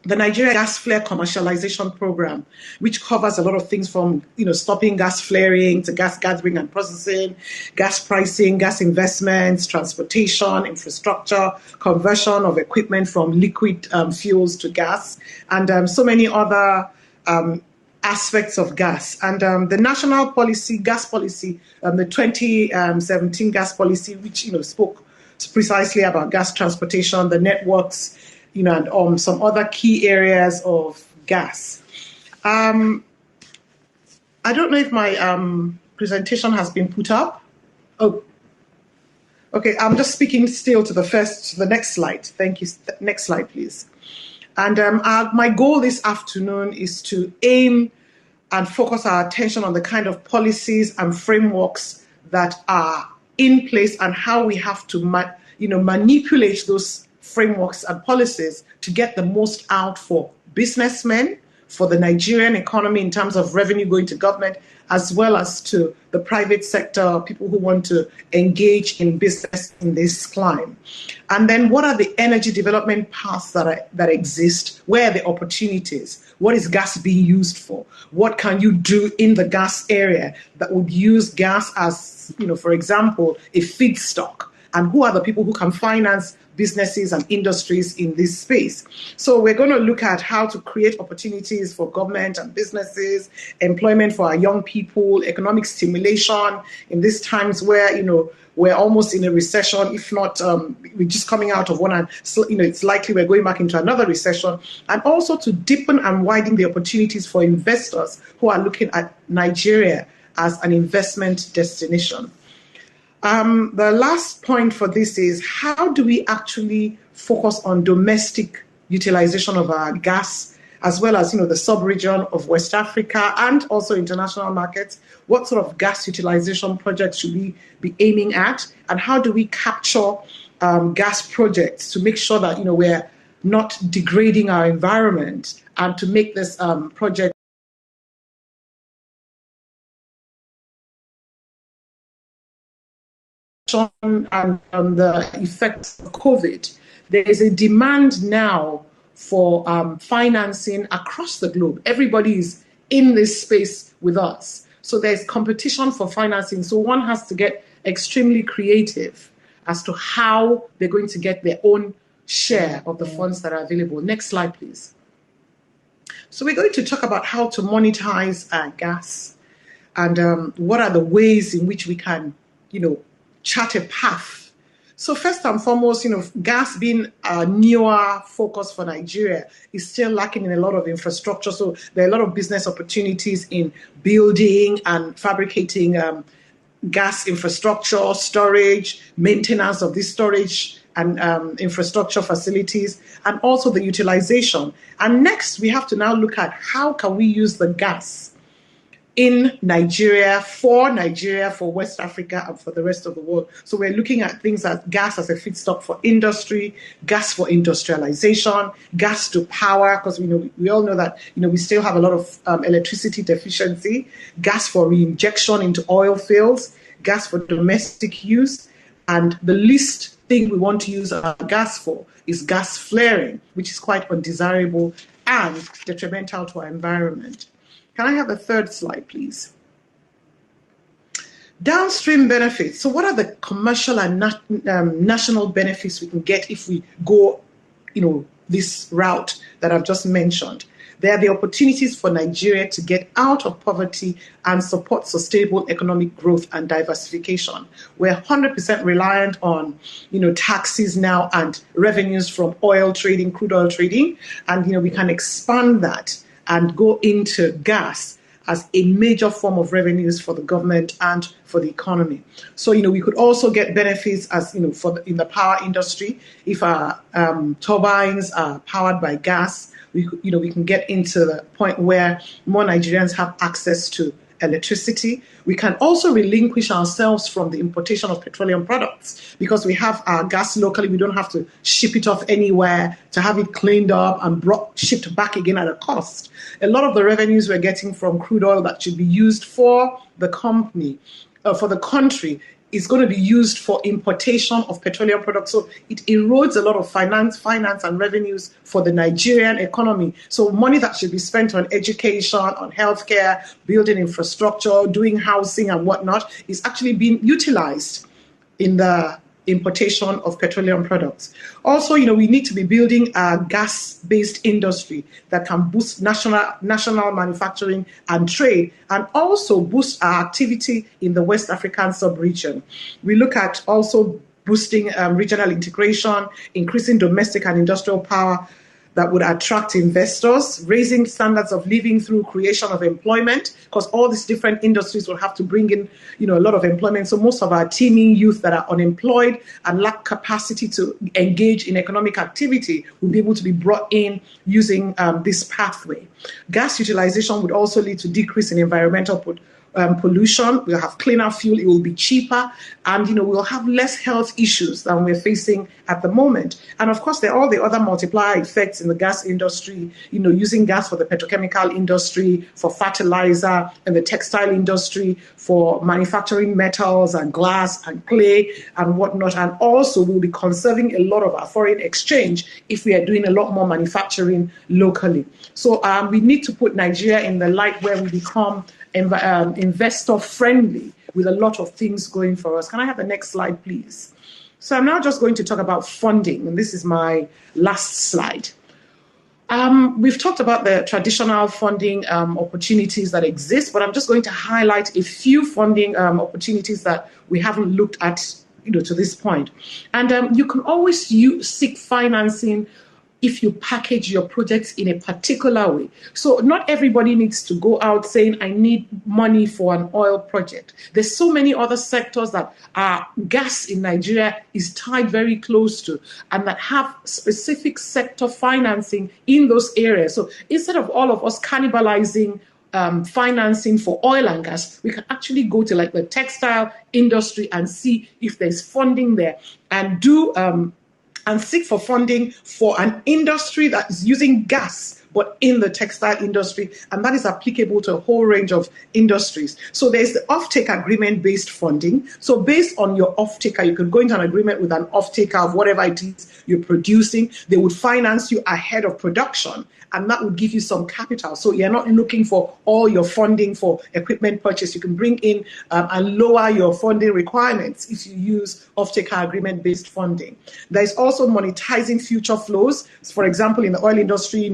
the Nigeria Gas Flare Commercialization Program, which covers a lot of things from stopping gas flaring to gas gathering and processing, gas pricing, gas investments, transportation, infrastructure, conversion of equipment from liquid fuels to gas, and so many other aspects of gas. And the national policy, gas policy, the 2017 gas policy, which spoke precisely about gas transportation, the networks, and some other key areas of gas. I don't know if my presentation has been put up. Oh, okay. I'm just speaking still to the next slide. Thank you. Next slide, please. And my goal this afternoon is to aim and focus our attention on the kind of policies and frameworks that are in place and how we have to manipulate those frameworks and policies to get the most out for businessmen, for the Nigerian economy in terms of revenue going to government, as well as to the private sector, people who want to engage in business in this climate. And then what are the energy development paths that exist? Where are the opportunities? What is gas being used for? What can you do in the gas area that would use gas as, for example, a feedstock? And who are the people who can finance businesses and industries in this space? So we're going to look at how to create opportunities for government and businesses, employment for our young people, economic stimulation in these times where, we're almost in a recession, if not, we're just coming out of one, and so, it's likely we're going back into another recession, and also to deepen and widen the opportunities for investors who are looking at Nigeria as an investment destination. The last point for this is, how do we actually focus on domestic utilization of our gas, as well as the sub-region of West Africa and also international markets? What sort of gas utilization projects should we be aiming at, and how do we capture gas projects to make sure that we're not degrading our environment, and to make this project and the effects of COVID? There is a demand now for financing across the globe. Everybody is in this space with us. So there's competition for financing. So one has to get extremely creative as to how they're going to get their own share of the funds that are available. Next slide, please. So we're going to talk about how to monetize gas, and what are the ways in which we can, chart a path. So first and foremost, gas being a newer focus for Nigeria is still lacking in a lot of infrastructure. So there are a lot of business opportunities in building and fabricating gas infrastructure, storage, maintenance of this storage and infrastructure facilities, and also the utilization. And next, we have to now look at how can we use the gas in Nigeria, for West Africa, and for the rest of the world. So we're looking at things like gas as a feedstock for industry, gas for industrialization, gas to power, because we all know that we still have a lot of electricity deficiency, gas for reinjection into oil fields, gas for domestic use, and the least thing we want to use our gas for is gas flaring, which is quite undesirable and detrimental to our environment. Can I have a third slide, please? Downstream benefits. So what are the commercial and national benefits we can get if we go, this route that I've just mentioned? There are the opportunities for Nigeria to get out of poverty and support sustainable economic growth and diversification. We're 100% reliant on, taxes now and revenues from oil trading, crude oil trading, and we can expand that and go into gas as a major form of revenues for the government and for the economy. So, we could also get benefits as, in the power industry. If our turbines are powered by gas, we can get into the point where more Nigerians have access to electricity. We can also relinquish ourselves from the importation of petroleum products because we have our gas locally. We don't have to ship it off anywhere to have it cleaned up and shipped back again at a cost. A lot of the revenues we're getting from crude oil that should be used for the company, for the country, is going to be used for importation of petroleum products. So it erodes a lot of finance and revenues for the Nigerian economy. So money that should be spent on education, on healthcare, building infrastructure, doing housing and whatnot is actually being utilized in the importation of petroleum products. Also, we need to be building a gas-based industry that can boost national manufacturing and trade, and also boost our activity in the West African sub-region. We look at also boosting regional integration, increasing domestic and industrial power that would attract investors, raising standards of living through creation of employment, because all these different industries will have to bring in, a lot of employment. So most of our teeming youth that are unemployed and lack capacity to engage in economic activity will be able to be brought in using this pathway. Gas utilization would also lead to decrease in environmental pollution. We'll have cleaner fuel, it will be cheaper, and we'll have less health issues than we're facing at the moment. And of course, there are all the other multiplier effects in the gas industry, using gas for the petrochemical industry, for fertilizer, and the textile industry, for manufacturing metals and glass and clay and whatnot. And also we'll be conserving a lot of our foreign exchange if we are doing a lot more manufacturing locally. So we need to put Nigeria in the light where we become investor friendly with a lot of things going for us. Can I have the next slide, please? So I'm now just going to talk about funding, and this is my last slide. We've talked about the traditional funding opportunities that exist, but I'm just going to highlight a few funding opportunities that we haven't looked at to this point. And you can always seek financing if you package your projects in a particular way. So not everybody needs to go out saying, I need money for an oil project. There's so many other sectors that gas in Nigeria is tied very close to, and that have specific sector financing in those areas. So instead of all of us cannibalizing financing for oil and gas, we can actually go to like the textile industry and see if there's funding there, and do and seek for funding for an industry that is using gas, but in the textile industry, and that is applicable to a whole range of industries. So there's the off-take agreement-based funding. So based on your off-taker, you can go into an agreement with an off-taker of whatever it is you're producing. They would finance you ahead of production, and that would give you some capital. So you're not looking for all your funding for equipment purchase. You can bring in and lower your funding requirements if you use off-taker agreement-based funding. There's also monetizing future flows. For example, in the oil industry,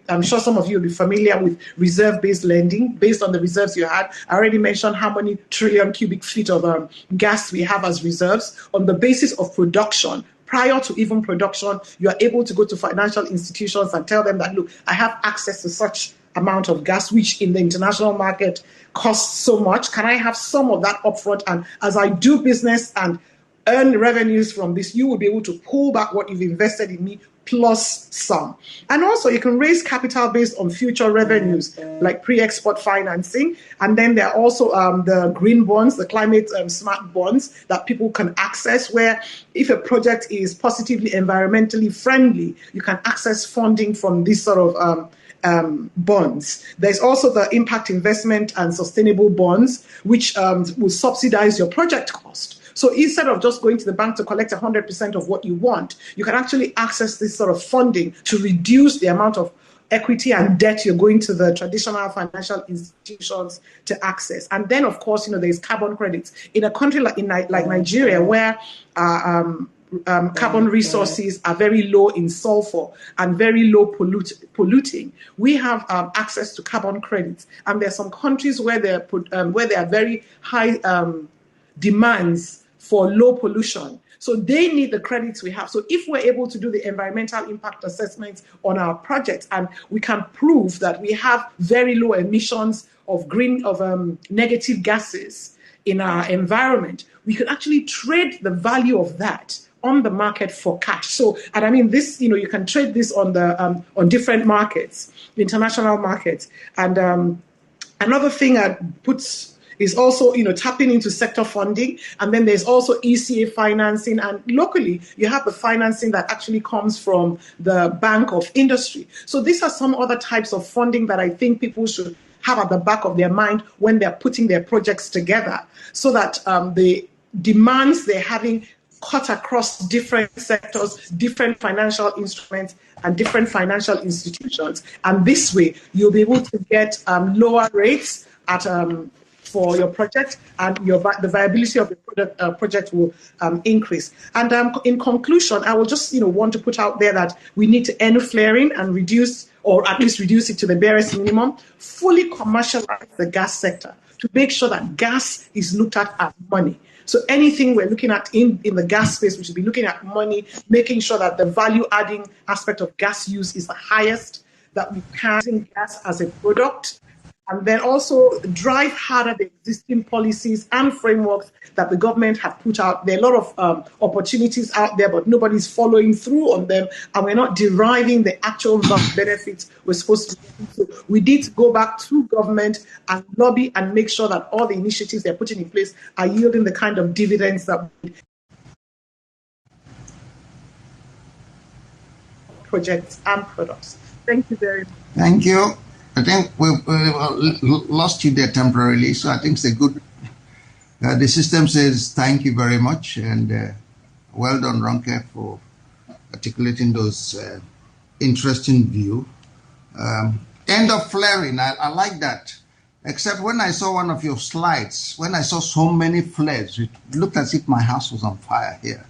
I'm sure some of you will be familiar with reserve-based lending. Based on the reserves you had, I already mentioned how many trillion cubic feet of gas we have as reserves. On the basis of production, prior to even production, you are able to go to financial institutions and tell them that, look, I have access to such amount of gas, which in the international market costs so much. Can I have some of that upfront? And as I do business and earn revenues from this, you will be able to pull back what you've invested in me plus some. And also you can raise capital based on future revenues, like pre-export financing. And then there are also the green bonds, the climate smart bonds that people can access, where if a project is positively environmentally friendly, you can access funding from this sort of bonds. There's also the impact investment and sustainable bonds, which will subsidize your project cost. So instead of just going to the bank to collect 100% of what you want, you can actually access this sort of funding to reduce the amount of equity and debt you're going to the traditional financial institutions to access. And then, of course, there's carbon credits. In a country like Nigeria, where carbon resources are very low in sulfur and very low polluting, we have access to carbon credits. And there are some countries where there are very high demands for low pollution. So they need the credits we have. So if we're able to do the environmental impact assessments on our projects, and we can prove that we have very low emissions of negative gases in our environment, we can actually trade the value of that on the market for cash. So, and I mean this, you can trade this on on different markets, international markets. And another thing that puts is also, tapping into sector funding. And then there's also ECA financing. And locally, you have the financing that actually comes from the Bank of Industry. So these are some other types of funding that I think people should have at the back of their mind when they're putting their projects together, so that the demands they're having cut across different sectors, different financial instruments, and different financial institutions. And this way, you'll be able to get lower rates at for your project, and the viability of the project will increase. And in conclusion, I will just want to put out there that we need to end flaring and reduce, or at least reduce it to the barest minimum, fully commercialize the gas sector to make sure that gas is looked at as money. So anything we're looking at in the gas space, we should be looking at money, making sure that the value-adding aspect of gas use is the highest, that we can use gas as a product, and then also drive harder the existing policies and frameworks that the government have put out. There are a lot of opportunities out there, but nobody's following through on them, and we're not deriving the actual benefits we're supposed to do. So we need to go back to government and lobby and make sure that all the initiatives they're putting in place are yielding the kind of dividends that projects and products. Thank you very much. Thank you. I think we've lost you there temporarily, so I think it's a good. The system says thank you very much, and well done, Ronke, for articulating those interesting view. End of flaring, I like that. Except when I saw one of your slides, when I saw so many flares, it looked as if my house was on fire here.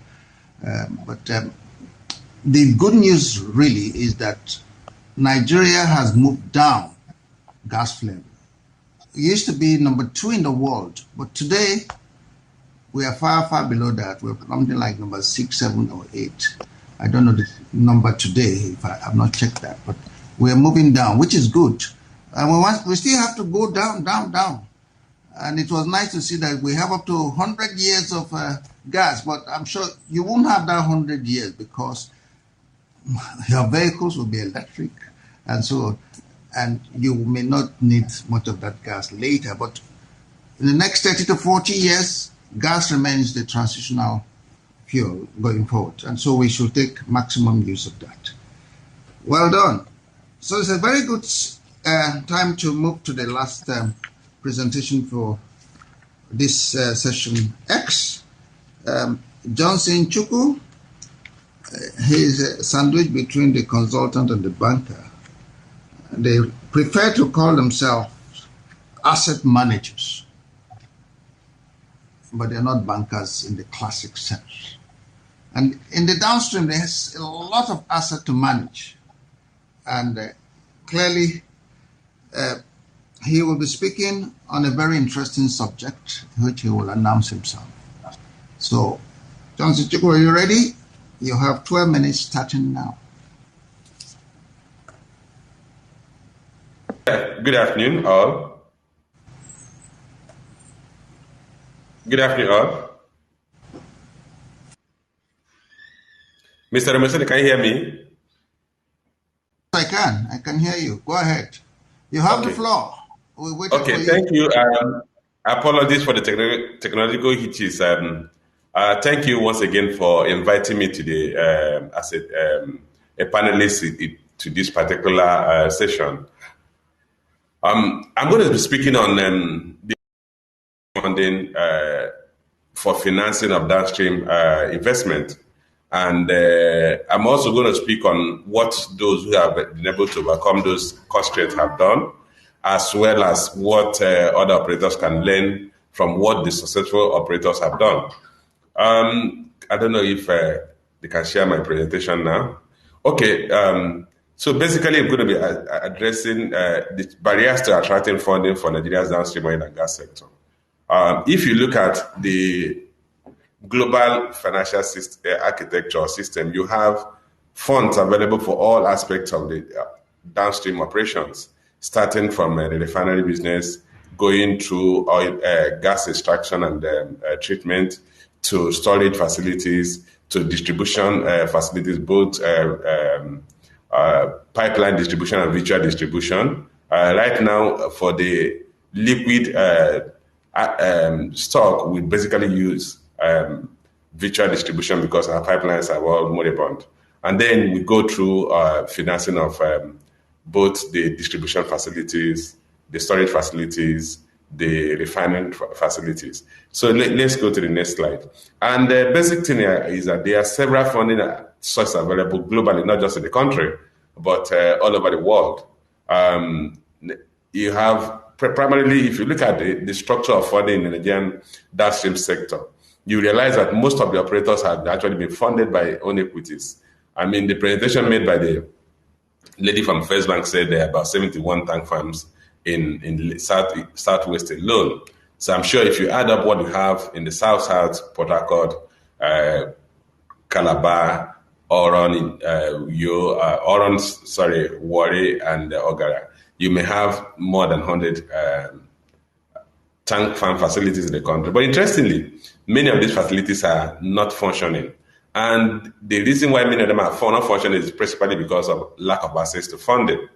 But the good news really is that Nigeria has moved down gas flaring. It used to be number 2 in the world, but today we are far, far below that. We're something like number 6, 7, or 8. I don't know the number today, if I have not checked that, but we're moving down, which is good. And we still have to go down, down, down. And it was nice to see that we have up to 100 years of gas, but I'm sure you won't have that 100 years because your vehicles will be electric and so on. And you may not need much of that gas later, but in the next 30 to 40 years, gas remains the transitional fuel going forward. And so we should take maximum use of that. Well done. So it's a very good time to move to the last presentation for this session X. Johnson Chukwu, he's a sandwich between the consultant and the banker. They prefer to call themselves asset managers, but they're not bankers in the classic sense. And in the downstream, there's a lot of asset to manage. And clearly, he will be speaking on a very interesting subject, which he will announce himself. So, Johnson Chukwu, are you ready? You have 12 minutes starting now. Good afternoon, all. Good afternoon, all. Mr. Ramosele, can you hear me? I can hear you. Go ahead. You have the floor. We waited for Okay, you. thank you. Apologies for the technological hitches. Thank you once again for inviting me today as a panelist to this particular session. I'm going to be speaking on the funding for financing of downstream investment. And I'm also going to speak on what those who have been able to overcome those constraints have done, as well as what other operators can learn from what the successful operators have done. I don't know if they can share my presentation now. Okay, so basically I'm going to be addressing the barriers to attracting funding for Nigeria's downstream oil and gas sector. If you look at the global financial architecture or system, you have funds available for all aspects of the downstream operations, starting from the refinery business, going through oil, gas extraction and treatment, to storage facilities, to distribution facilities, both pipeline distribution and virtual distribution. Right now, for the liquid stock, we basically use virtual distribution because our pipelines are all moribund. And then we go through financing of both the distribution facilities, the storage facilities, the refining facilities. So let's go to the next slide. And the basic thing here is that there are several funding sources available globally, not just in the country, but all over the world. You have primarily, if you look at the structure of funding in the Nigerian downstream sector, you realize that most of the operators have actually been funded by own equities. I mean, the presentation made by the lady from First Bank said there are about 71 tank farms in Southwest alone. So I'm sure if you add up what you have in the South, Port Harcourt, Calabar, Warri, and Ogara, you may have more than 100 tank farm facilities in the country. But interestingly, many of these facilities are not functioning. And the reason why many of them are not functioning is principally because of lack of access to funding.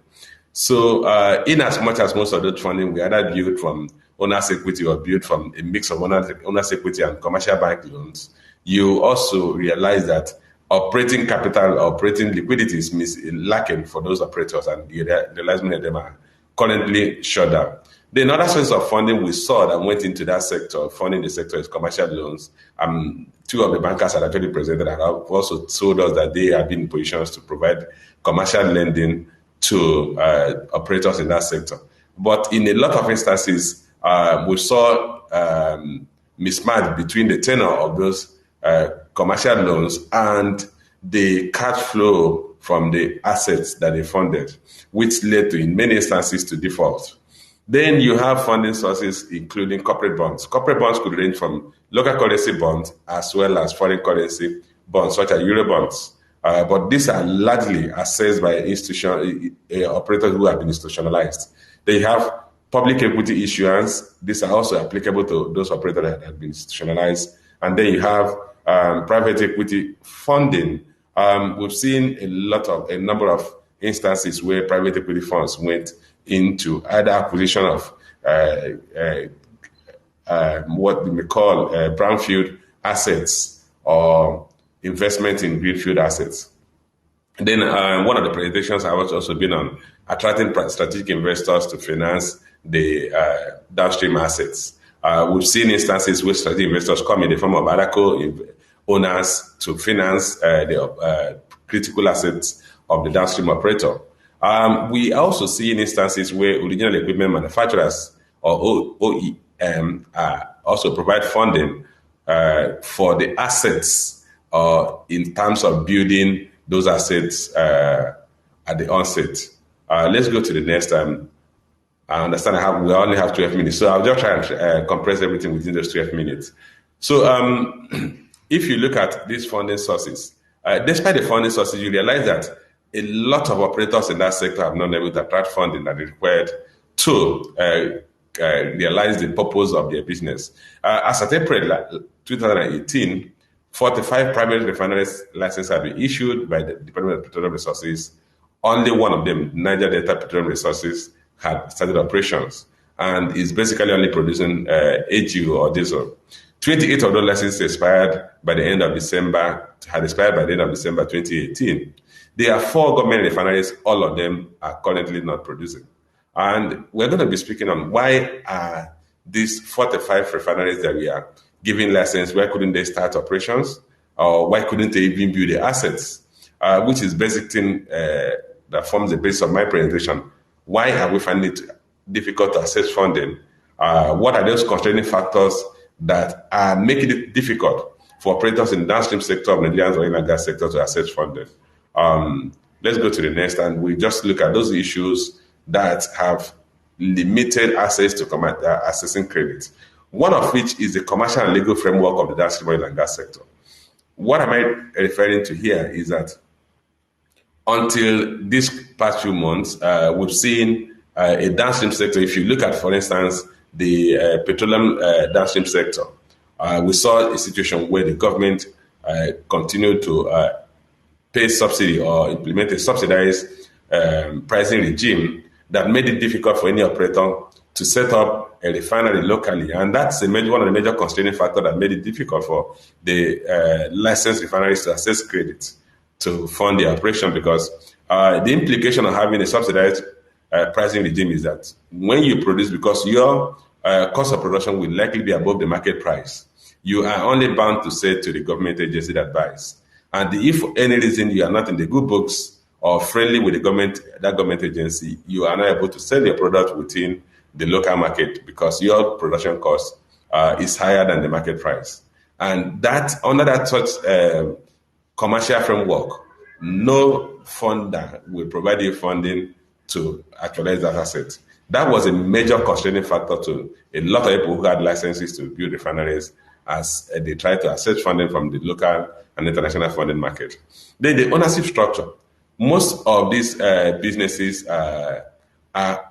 So in as much as most of those funding we either built from owner's equity or built from a mix of owner's equity and commercial bank loans, you also realize that operating capital, operating liquidity is lacking for those operators, and you realize many of them are currently shut down. The another source of funding we saw that went into that sector, funding the sector, is commercial loans. Two of the bankers had actually presented and have also told us that they have been in positions to provide commercial lending to operators in that sector. But in a lot of instances, we saw mismatch between the tenor of those commercial loans and the cash flow from the assets that they funded, which led to, in many instances, to default. Then you have funding sources, including corporate bonds. Corporate bonds could range from local currency bonds as well as foreign currency bonds, such as Euro bonds. But these are largely accessed by operators who have been institutionalized. They have public equity issuance. These are also applicable to those operators that have been institutionalized. And then you have private equity funding. We've seen a number of instances where private equity funds went into either acquisition of what we may call brownfield assets or investment in greenfield assets. And then one of the presentations I was also been on, attracting strategic investors to finance the downstream assets. We've seen instances where strategic investors come in the form of Araco owners to finance the critical assets of the downstream operator. We also see in instances where original equipment manufacturers or OEM also provide funding for the assets in terms of building those assets at the onset. Let's go to the next. I understand we only have 12 minutes, so I'll just try and compress everything within those 12 minutes. So if you look at these funding sources, despite the funding sources, you realize that a lot of operators in that sector have not been able to attract funding that is required to realize the purpose of their business. As of April 2018, 45 private refineries licenses have been issued by the Department of Petroleum Resources only one of them, Niger Delta Petroleum Resources, had started operations and is basically only producing AGU or diesel. 28 of those licenses expired by the end of December, had expired by the end of December 2018. There are 4 government refineries, all of them are currently not producing. And we're going to be speaking on why are these 45 refineries that we are giving license, why couldn't they start operations? Or why couldn't they even build the assets? Which is basic thing that forms the basis of my presentation. Why are we finding it difficult to access funding? What are those constraining factors that are making it difficult for operators in the downstream sector of Nigeria's oil and gas sector to access funding? Let's go to the next, and we just look at those issues that have limited access to accessing credit. One of which is the commercial and legal framework of the downstream oil and gas sector. What am I referring to here is that until these past few months, we've seen a downstream sector. If you look at, for instance, the petroleum downstream sector, we saw a situation where the government continued to pay subsidy or implement a subsidized pricing regime that made it difficult for any operator to set up a refinery locally. And that's one of the major constraining factors that made it difficult for the licensed refineries to access credit to fund the operation, because the implication of having a subsidized pricing regime is that when you produce, because your cost of production will likely be above the market price, you are only bound to say to the government agency that buys. And if for any reason you are not in the good books or friendly with the government, that government agency, you are not able to sell your product within the local market because your production cost is higher than the market price. And that under that such commercial framework, no funder will provide you funding to actualize that asset. That was a major constraining factor to a lot of people who had licenses to build refineries as they try to access funding from the local and international funding market. Then the ownership structure. Most of these businesses are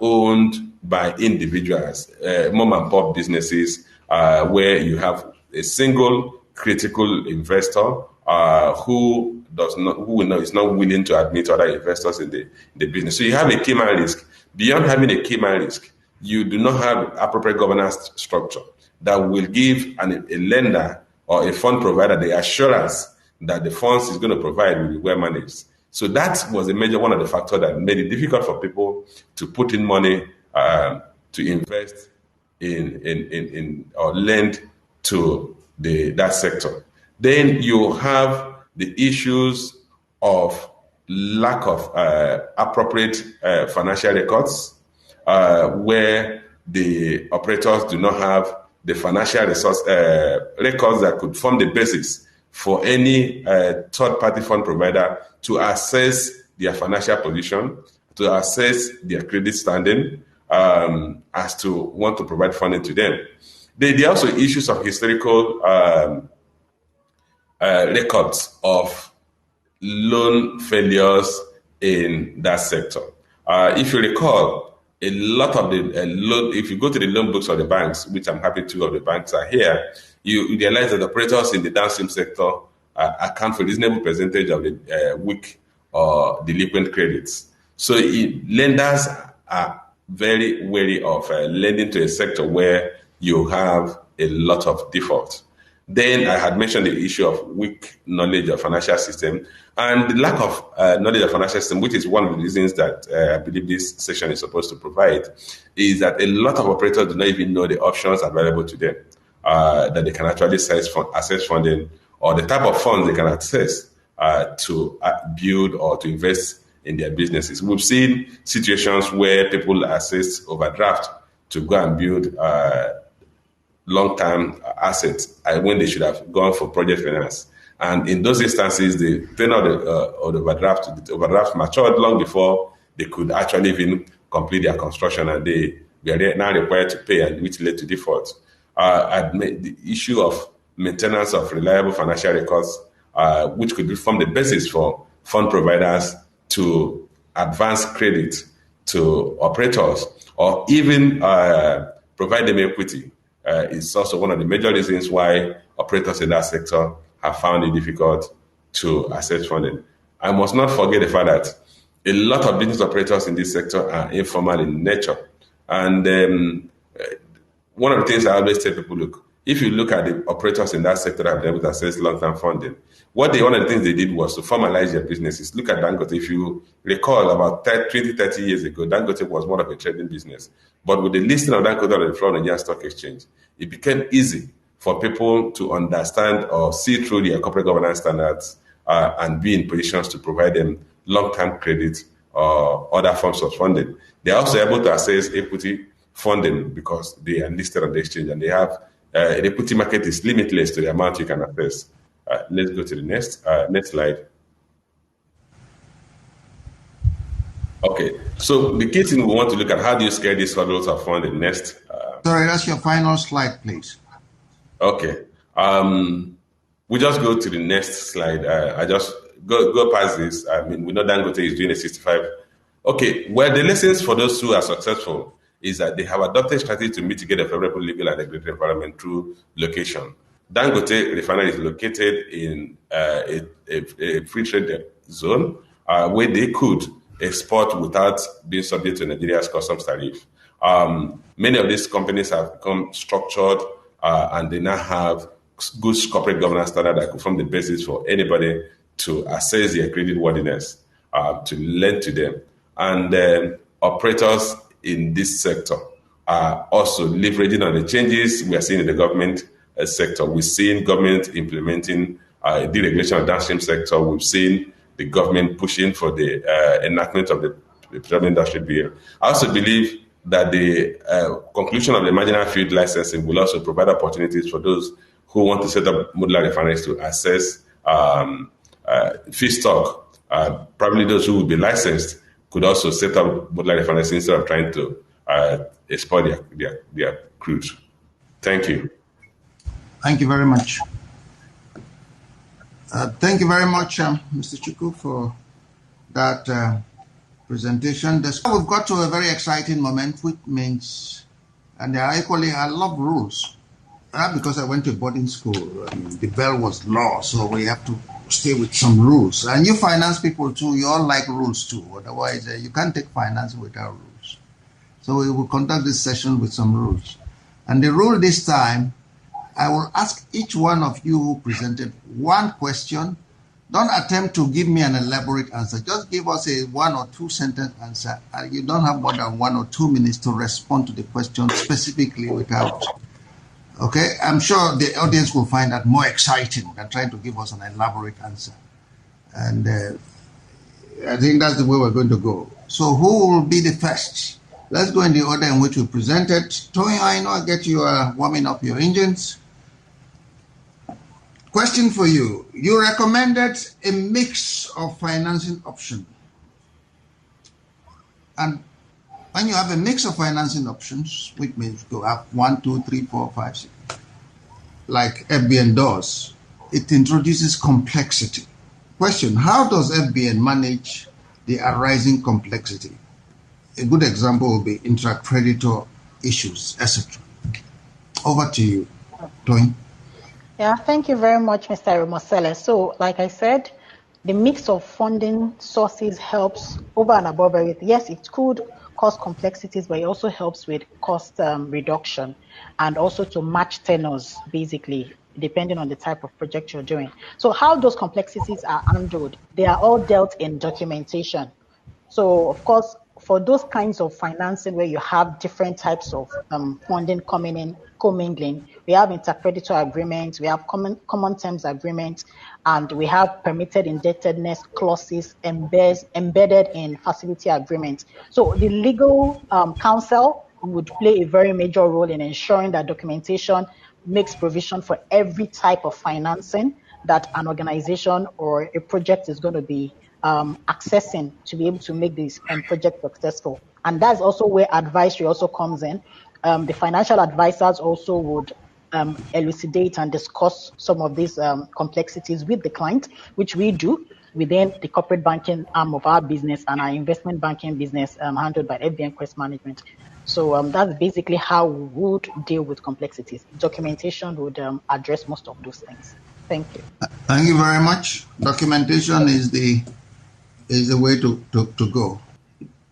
owned by individuals, mom and pop businesses, where you have a single critical investor who is not willing to admit other investors in the business. So you have a key man risk. Beyond having a key man risk, you do not have appropriate governance structure that will give a lender or a fund provider the assurance that the funds is going to provide will be well managed. So that was one of the factors that made it difficult for people to put in money to invest in or lend to that sector. Then you have the issues of lack of appropriate financial records, where the operators do not have the financial records that could form the basis for any third-party fund provider to assess their financial position, to assess their credit standing, as to want to provide funding to them. There are also issues of historical records of loan failures in that sector. If you recall, a lot of if you go to the loan books of the banks, which I'm happy 2 of the banks are here, you realize that operators in the downstream sector account for a reasonable percentage of the weak or delinquent credits. So lenders are very wary of lending to a sector where you have a lot of default. Then I had mentioned the issue of weak knowledge of financial system and the lack of knowledge of financial system, which is one of the reasons that I believe this session is supposed to provide, is that a lot of operators do not even know the options available to them, that they can actually access funding or the type of funds they can access to build or to invest in their businesses. We've seen situations where people access overdraft to go and build long-term assets when they should have gone for project finance. And in those instances, the tenure of the overdraft matured long before they could actually even complete their construction, and they were now required to pay, and which led to default. The issue of maintenance of reliable financial records, which could form the basis for fund providers to advance credit to operators or even provide them equity, is also one of the major reasons why operators in that sector have found it difficult to access funding. I must not forget the fact that A lot of business operators in this sector are informal in nature. And one of the things I always tell people, look, if you look at the operators in that sector that have been able to access long-term funding, one of the things they did was to formalize their businesses. Look at Dangote. If you recall, about 20, 30 years ago, Dangote was more of a trading business. But with the listing of Dangote on the floor of the Nigerian Stock Exchange, it became easy for people to understand or see through their corporate governance standards and be in positions to provide them long-term credit or other forms of funding. They are also able to access equity funding because they are listed on the exchange and they have the equity market is limitless to the amount you can access. Let's go to the next slide. Okay, so the key thing we want to look at, how do you scale these hurdles of funding? Next. Sorry, that's your final slide, please. Okay. We just go to the next slide. I just go past this. I mean, we know Dangote is doing a 65. Okay, well, the lessons for those who are successful is that they have adopted strategy to mitigate the favorable legal and regulatory environment through location. Dangote refinery is located in a free trade zone where they could export without being subject to Nigeria's customs tariff. Many of these companies have become structured and they now have good corporate governance standard that could form the basis for anybody to assess their credit worthiness, to lend to them. And operators in this sector are also leveraging on the changes we are seeing in the government sector. We've seen government implementing deregulation of downstream sector. We've seen the government pushing for the enactment of the petroleum industry bill. I also believe that the conclusion of the marginal field licensing will also provide opportunities for those who want to set up modular refineries to access feedstock. Probably those who will be licensed could also set up modular refineries instead of trying to export their crude. Thank you. Thank you very much. Thank you very much, Mr. Chukwu, for that presentation. We've got to a very exciting moment, which means, and I love rules. Because I went to boarding school, the bell was law, so we have to stay with some rules. And you finance people too, you all like rules too. Otherwise, you can't take finance without rules. So we will conduct this session with some rules. And the rule this time, I will ask each one of you who presented one question. Don't attempt to give me an elaborate answer. Just give us a 1 or 2 sentence answer. You don't have more than 1 or 2 minutes to respond to the question specifically without. Okay, I'm sure the audience will find that more exciting than trying to give us an elaborate answer. And I think that's the way we're going to go. So who will be the first? Let's go in the order in which we presented. Tony, I know I get you warming up your engines. Question for you. You recommended a mix of financing options. And when you have a mix of financing options, which means you have 1, 2, 3, 4, 5, 6, like FBN does, it introduces complexity. Question, how does FBN manage the arising complexity? A good example will be intra-creditor issues, etc. Over to you, Toyin. Yeah, thank you very much, Mr. Mosele. So, like I said, the mix of funding sources helps over and above everything. Yes, it could cause complexities, but it also helps with cost reduction and also to match tenors, basically, depending on the type of project you're doing. So how those complexities are handled, they are all dealt in documentation. So, of course, for those kinds of financing where you have different types of funding coming in, commingling, we have intercreditor agreements, we have common terms agreements, and we have permitted indebtedness clauses embedded in facility agreements. So the legal counsel would play a very major role in ensuring that documentation makes provision for every type of financing that an organization or a project is going to be accessing to be able to make this project successful. And that's also where advisory also comes in. The financial advisors also would elucidate and discuss some of these complexities with the client, which we do within the corporate banking arm of our business and our investment banking business handled by FBN Quest Management. So that's basically how we would deal with complexities. Documentation would address most of those things. Thank you. Thank you very much. Documentation is the is the way to go.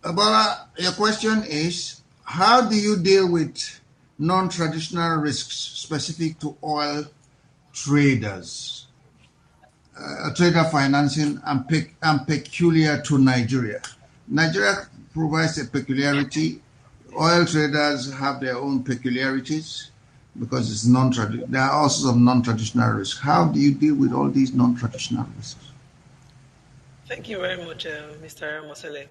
Bola, your question is, how do you deal with non-traditional risks specific to oil traders, trader financing, and peculiar to Nigeria? Nigeria provides a peculiarity. Oil traders have their own peculiarities because it's non-traditional. There are also some non-traditional risks. How do you deal with all these non-traditional risks? Thank you very much, Mr. Mosele.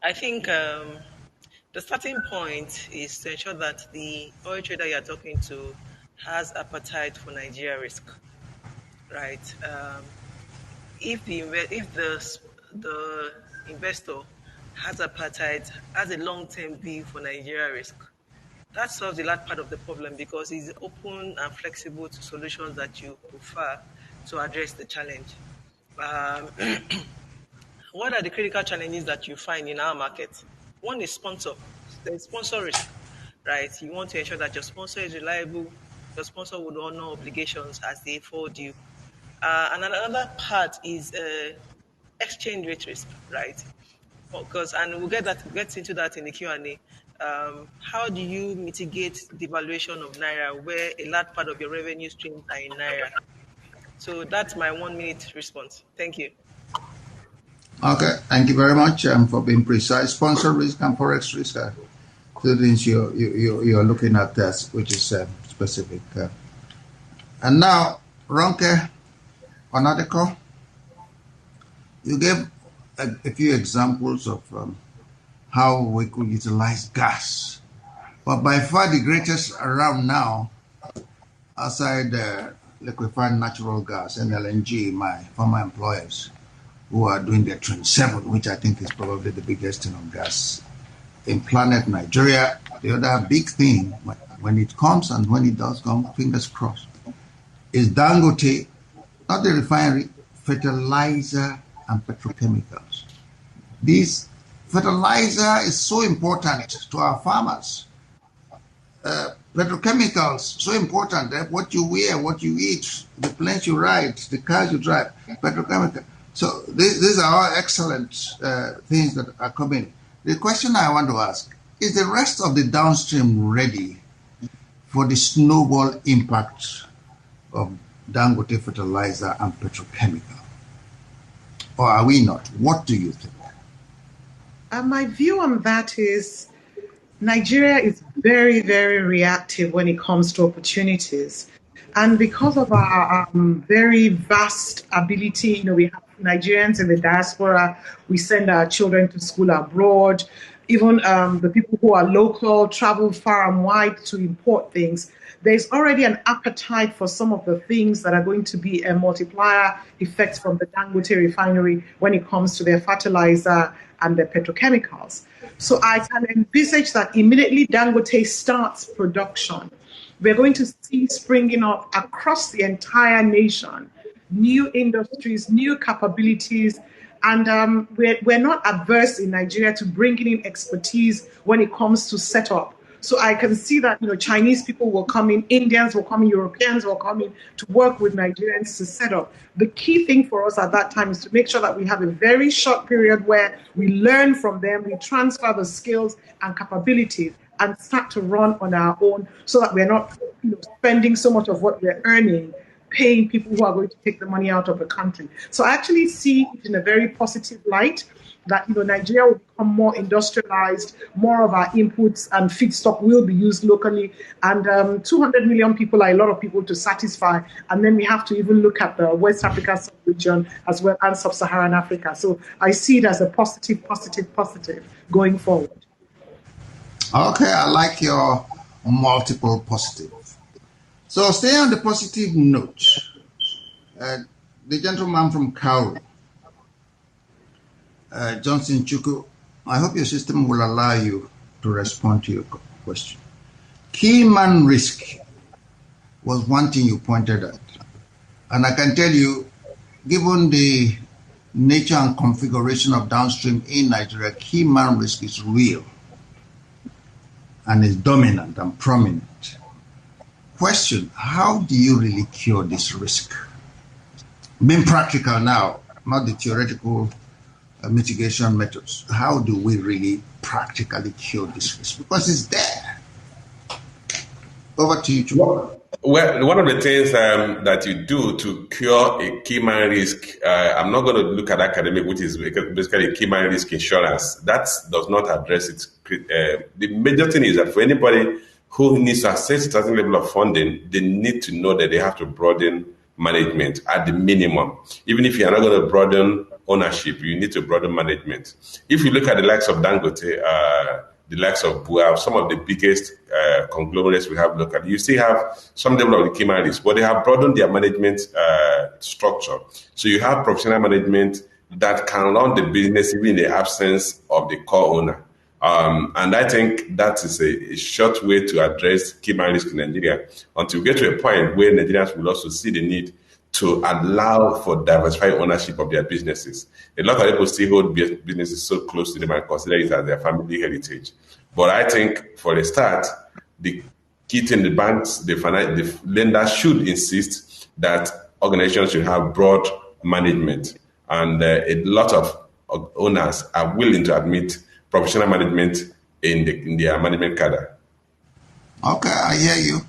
I think the starting point is to ensure that the oil trader you're talking to has appetite for Nigeria risk, right? If the investor has appetite, has a long-term view for Nigeria risk, that solves a large part of the problem because it's open and flexible to solutions that you prefer to address the challenge. What are the critical challenges that you find in our market? One is sponsor. There's sponsor risk, right? You want to ensure that your sponsor is reliable, your sponsor would honor obligations as they fall due. And another part is exchange rate risk, right? Because and we'll get into that in the Q&A. How do you mitigate devaluation of naira, where a large part of your revenue streams are in naira? So that's my 1 minute response. Thank you. Okay, thank you very much for being precise. Sponsor risk and forex risk are two things you're looking at, which is specific. And now, Ronke Onadeko, you gave a few examples of how we could utilize gas. But by far the greatest around now, outside liquefied natural gas and LNG, my former employers, who are doing their Train 7, which I think is probably the biggest thing on gas in planet Nigeria. The other big thing, when it comes and when it does come, fingers crossed, is Dangote, not the refinery, fertilizer and petrochemicals. This fertilizer is so important to our farmers. Petrochemicals, so important that what you wear, what you eat, the planes you ride, the cars you drive, petrochemical. So these are all excellent things that are coming. The question I want to ask, is the rest of the downstream ready for the snowball impact of Dangote fertilizer and petrochemical? Or are we not? What do you think? My view on that is Nigeria is very, very reactive when it comes to opportunities. And because of our very vast ability, we have Nigerians in the diaspora, we send our children to school abroad. Even the people who are local travel far and wide to import things. There's already an appetite for some of the things that are going to be a multiplier effect from the Dangote refinery when it comes to their fertilizer and their petrochemicals. So I can envisage that immediately Dangote starts production, we're going to see springing up across the entire nation, new industries, new capabilities, and we're not adverse in Nigeria to bringing in expertise when it comes to setup. So I can see that Chinese people will come in, Indians will come in, Europeans will come in to work with Nigerians to set up. The key thing for us at that time is to make sure that we have a very short period where we learn from them, we transfer the skills and capabilities, and start to run on our own so that we're not spending so much of what we're earning paying people who are going to take the money out of the country. So I actually see it in a very positive light that Nigeria will become more industrialized, more of our inputs and feedstock will be used locally, and 200 million people are a lot of people to satisfy. And then we have to even look at the West Africa sub-region as well and Sub-Saharan Africa. So I see it as a positive going forward. Okay, I like your multiple positive. So stay on the positive note. The gentleman from Kauru, Johnson Chuku, I hope your system will allow you to respond to your question. Key man risk was one thing you pointed at. And I can tell you, given the nature and configuration of downstream in Nigeria, key man risk is real and is dominant and prominent. Question, how do you really cure this risk? Being practical now, not the theoretical mitigation methods. How do we really practically cure this risk? Because it's there. Over to you, Chukwuma. Well, one of the things that you do to cure a key man risk, I'm not going to look at academic, which is basically a key man risk insurance. That does not address it. The major thing is that for anybody who needs to access a certain level of funding, they need to know that they have to broaden management at the minimum. Even if you're not going to broaden ownership, you need to broaden management. If you look at the likes of Dangote, the likes of Bua, some of the biggest conglomerates we have locally, you still have some level of the key man risk, but they have broadened their management structure. So you have professional management that can run the business even in the absence of the core owner. And I think that is a short way to address key man risk in Nigeria until we get to a point where Nigerians will also see the need to allow for diversified ownership of their businesses. A lot of people still hold businesses so close to them and consider it as their family heritage. But I think for a start, the key thing, the banks, the lenders should insist that organizations should have broad management. And a lot of owners are willing to admit professional management in their management cadre. Okay, I hear you.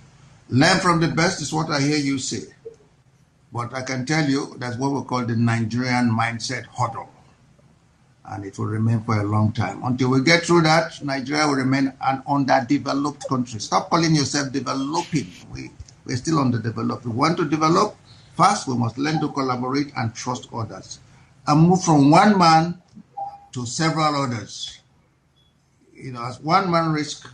Learn from the best is what I hear you say. But I can tell you that's what we call the Nigerian mindset hurdle. And it will remain for a long time. Until we get through that, Nigeria will remain an underdeveloped country. Stop calling yourself developing. We're still underdeveloped. We want to develop. First, we must learn to collaborate and trust others. And move from one man to several others. You know, as one man risk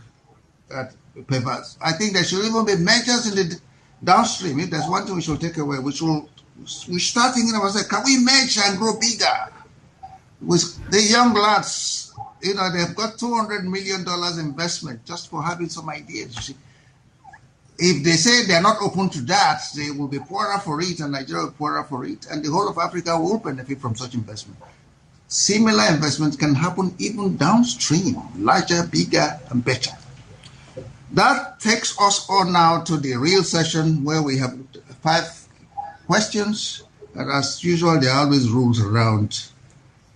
papers. I think there should even be measures in the downstream. If there's one thing we should take away, we start thinking about, can we merge and grow bigger? With the young lads, you know, they've got $200 million investment just for having some ideas. You see, if they say they're not open to that, they will be poorer for it, and Nigeria will be poorer for it, and the whole of Africa will benefit from such investment. Similar investments can happen even downstream, larger, bigger, and better. That takes us on now to the real session where we have 5 questions. And as usual, there are always rules around.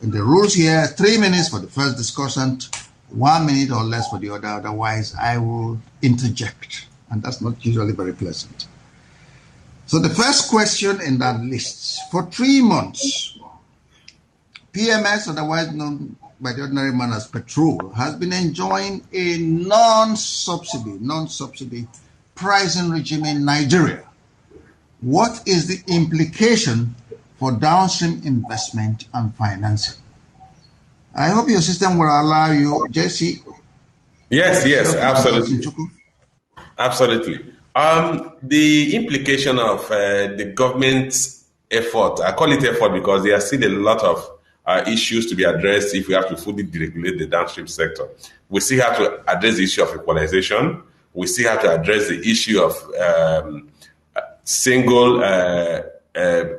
And the rules here, 3 minutes for the first discussant, 1 minute or less for the other. Otherwise, I will interject. And that's not usually very pleasant. So the first question in that list, for 3 months, PMS, otherwise known by the ordinary man as petrol, has been enjoying a non-subsidy pricing regime in Nigeria. What is the implication for downstream investment and financing? I hope your system will allow you, Jesse. Yes, absolutely. Absolutely. The implication of the government's effort, I call it effort because there are still a lot of issues to be addressed if we have to fully deregulate the downstream sector. We still have to address the issue of equalization. We still have to address the issue of single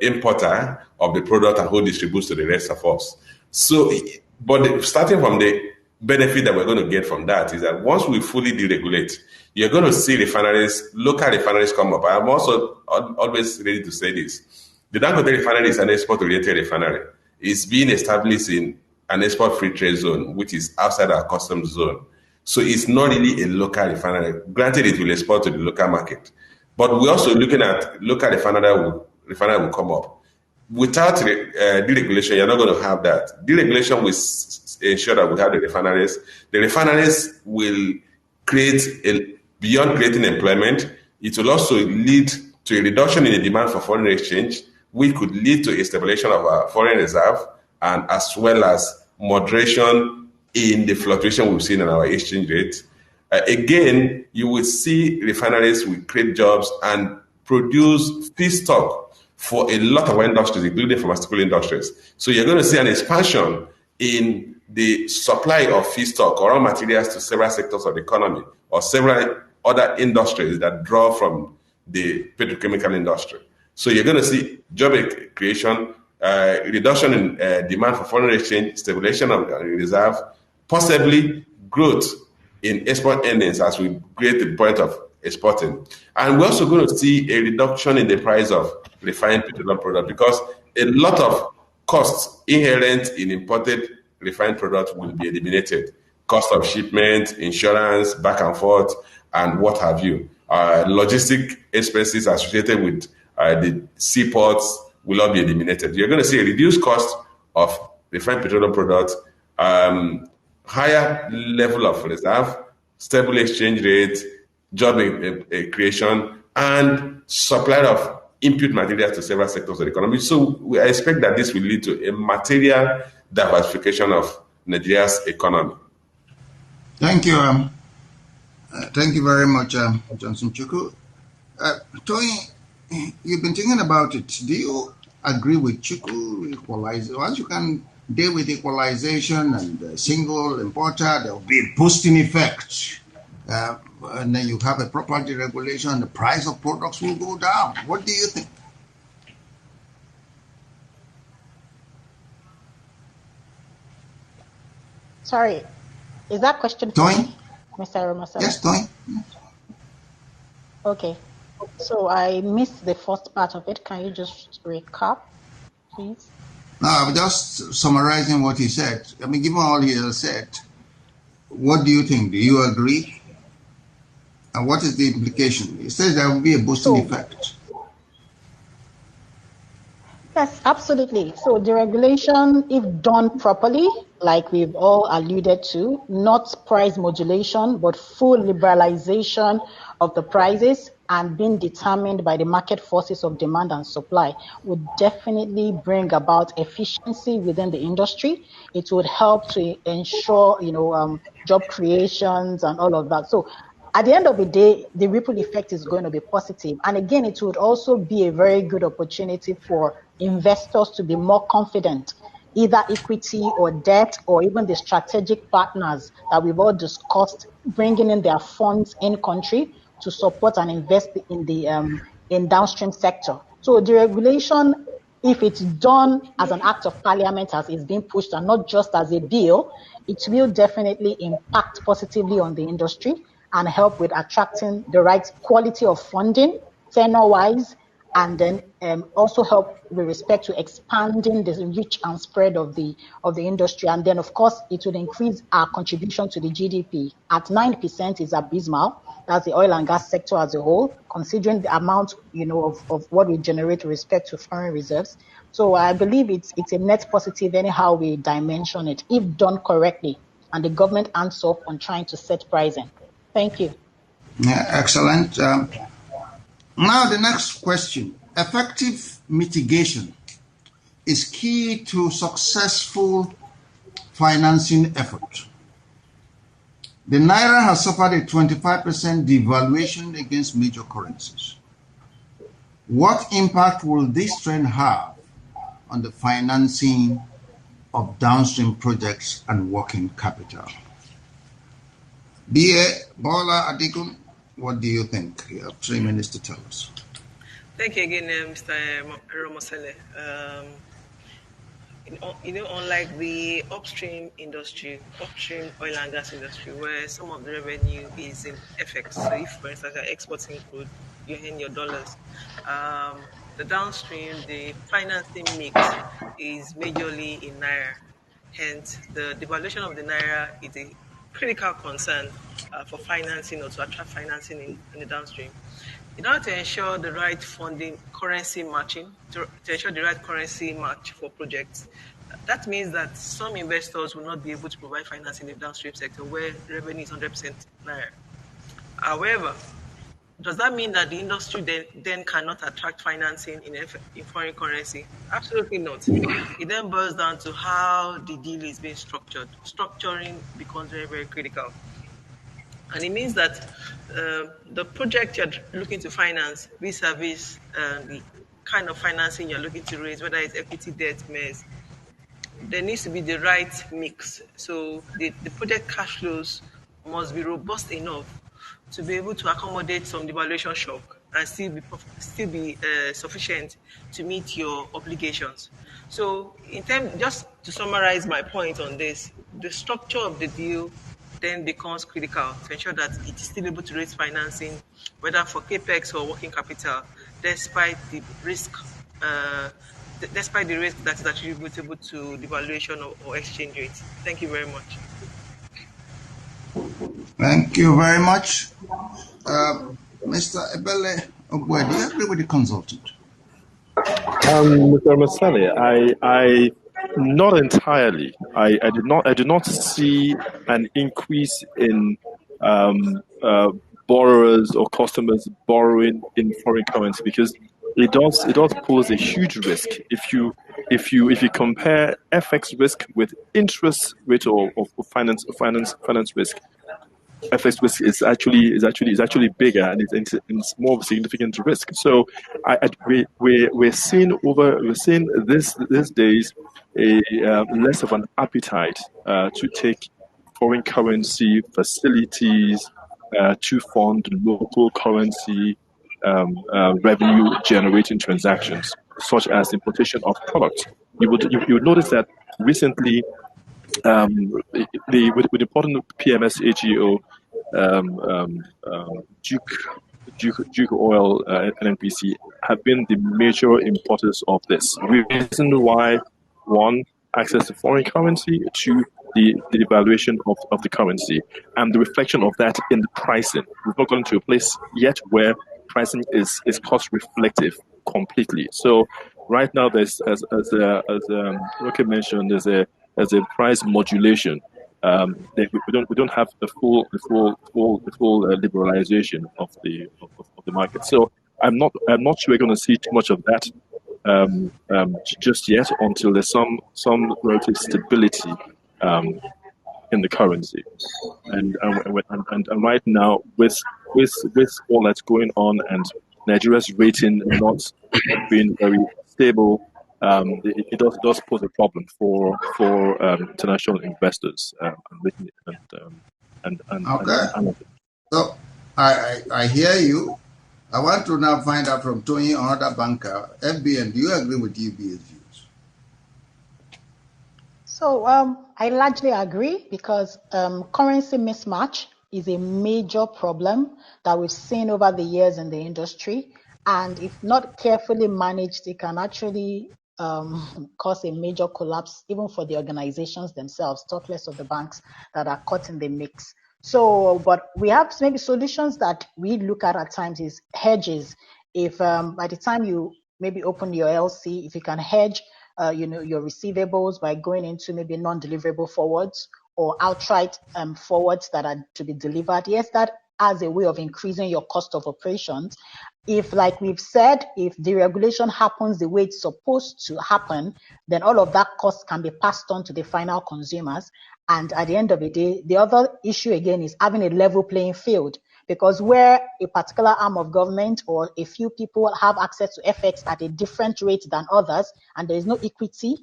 importer of the product and who distributes to the rest of us. So, but starting from the benefit that we're going to get from that is that once we fully deregulate, you're going to see local refineries come up. I'm also always ready to say this. The Dangote refinery is an export-oriented refinery. It's being established in an export-free trade zone, which is outside our customs zone. So it's not really a local refinery. Granted, it will export to the local market. But we're also looking at local refinery will come up. Without deregulation, you're not going to have that. Deregulation will ensure that we have the refineries. The refineries will beyond creating employment, it will also lead to a reduction in the demand for foreign exchange, which could lead to a stabilization of our foreign reserve and as well as moderation in the fluctuation we've seen in our exchange rate. Again, you will see refineries will create jobs and produce feedstock for a lot of industries, including pharmaceutical industries. So you're going to see an expansion in the supply of feedstock or raw materials to several sectors of the economy or several other industries that draw from the petrochemical industry. So you're going to see job creation, reduction in demand for foreign exchange, stabilization of reserve, possibly growth in export earnings as we create the point of exporting. And we're also going to see a reduction in the price of refined petroleum product because a lot of costs inherent in imported refined products will be eliminated. Cost of shipment, insurance, back and forth, and what have you. Logistic expenses associated with the seaports will all be eliminated. You're going to see a reduced cost of refined petroleum products, higher level of reserve, stable exchange rate, job creation, and supply of input materials to several sectors of the economy. So we expect that this will lead to a material diversification of Nigeria's economy. Thank you. Thank you very much, Johnson Chukwu. Tony, you've been thinking about it. Do you agree with Chukwu equalizer? Once you can deal with equalization and single importer, there will be a boosting effect. And then you have a proper deregulation, the price of products will go down. What do you think? Sorry, is that question for me, Mr. Romosele? Yes, Tony. Okay, so I missed the first part of it. Can you just recap, please? No, I'm just summarizing what he said. I mean, given all he has said, what do you think? Do you agree? And what is the implication? He says there will be a boosting effect. Yes, absolutely. So deregulation, if done properly, like we've all alluded to, not price modulation, but full liberalization of the prices and being determined by the market forces of demand and supply, would definitely bring about efficiency within the industry. It would help to ensure, job creations and all of that. So at the end of the day, the ripple effect is going to be positive. And again, it would also be a very good opportunity for investors to be more confident, either equity or debt, or even the strategic partners that we've all discussed, bringing in their funds in country to support and invest in the in downstream sector. So deregulation, if it's done as an act of parliament, as is being pushed, and not just as a bill, it will definitely impact positively on the industry and help with attracting the right quality of funding, tenor-wise, and then also help with respect to expanding the reach and spread of the industry. And then, of course, it would increase our contribution to the GDP. At 9% is abysmal. That's the oil and gas sector as a whole, considering the amount, of what we generate with respect to foreign reserves. So I believe it's a net positive anyhow we dimension it, if done correctly, and the government hands off on trying to set pricing. Thank you. Yeah, excellent. Now the next question. Effective mitigation is key to successful financing effort. The Naira has suffered a 25% devaluation against major currencies. What impact will this trend have on the financing of downstream projects and working capital? B.A. Bola Adigun, what do you think? You have 3 minutes to tell us. Thank you again, Mr. Romosele. Unlike the upstream oil and gas industry, where some of the revenue is in FX. So if, for instance, you're exporting crude, you earn your dollars. The downstream, the financing mix is majorly in Naira. Hence, the devaluation of the Naira is a critical concern for financing or to attract financing in the downstream. In order to ensure the right funding, currency matching, to ensure the right currency match for projects, that means that some investors will not be able to provide financing in the downstream sector where revenue is 100% Naira. However, does that mean that the industry then cannot attract financing in foreign currency? Absolutely not. It then boils down to how the deal is being structured. Structuring becomes very, very critical. And it means that the project you're looking to finance vis-a-vis the kind of financing you're looking to raise, whether it's equity, debt, MES, there needs to be the right mix. So the project cash flows must be robust enough to be able to accommodate some devaluation shock and still be sufficient to meet your obligations. So just to summarize my point on this, the structure of the deal then becomes critical to ensure that it is still able to raise financing, whether for capex or working capital, despite the risk despite the risk that is attributable to devaluation or exchange rates. Thank you very much. Thank you very much. Mr. Ebele Ogwe, do you agree with the consultant? Mr. Masale, I not entirely. I do not see an increase in borrowers or customers borrowing in foreign currency, because it does pose a huge risk if you compare FX risk with interest rate or finance risk. FX risk is actually bigger, and it's more of a significant risk. So we're seeing these days a less of an appetite to take foreign currency facilities to fund local currency revenue generating transactions, such as importation of products. You would notice that recently, with the important PMS AGO, Duke Oil, and NNPC have been the major importers of this. Reason why: one, access to foreign currency; two, the devaluation of the currency, and the reflection of that in the pricing. We've not gotten to a place yet where pricing is cost reflective completely. So right now, there's as Roque mentioned, there's a price modulation. We don't have the full liberalization of the market. So I'm not sure we're going to see too much of that just yet, until there's some relative stability in the currency. And right now, with all that's going on and Nigeria's rating not being very stable, it does pose a problem for international investors. Okay. So I hear you. I want to now find out from Tony, another banker, FBN. Do you agree with UBA's views? So I largely agree, because currency mismatch is a major problem that we've seen over the years in the industry. And if not carefully managed, it can actually cause a major collapse, even for the organizations themselves, talk less of the banks that are caught in the mix. So, but we have maybe solutions that we look at times is hedges. If by the time you maybe open your LC, if you can hedge your receivables by going into maybe non-deliverable forwards or outright forwards that are to be delivered. Yes, that as a way of increasing your cost of operations. If, like we've said, if the regulation happens the way it's supposed to happen, then all of that cost can be passed on to the final consumers. And at the end of the day, the other issue again is having a level playing field. Because where a particular arm of government or a few people have access to FX at a different rate than others, and there is no equity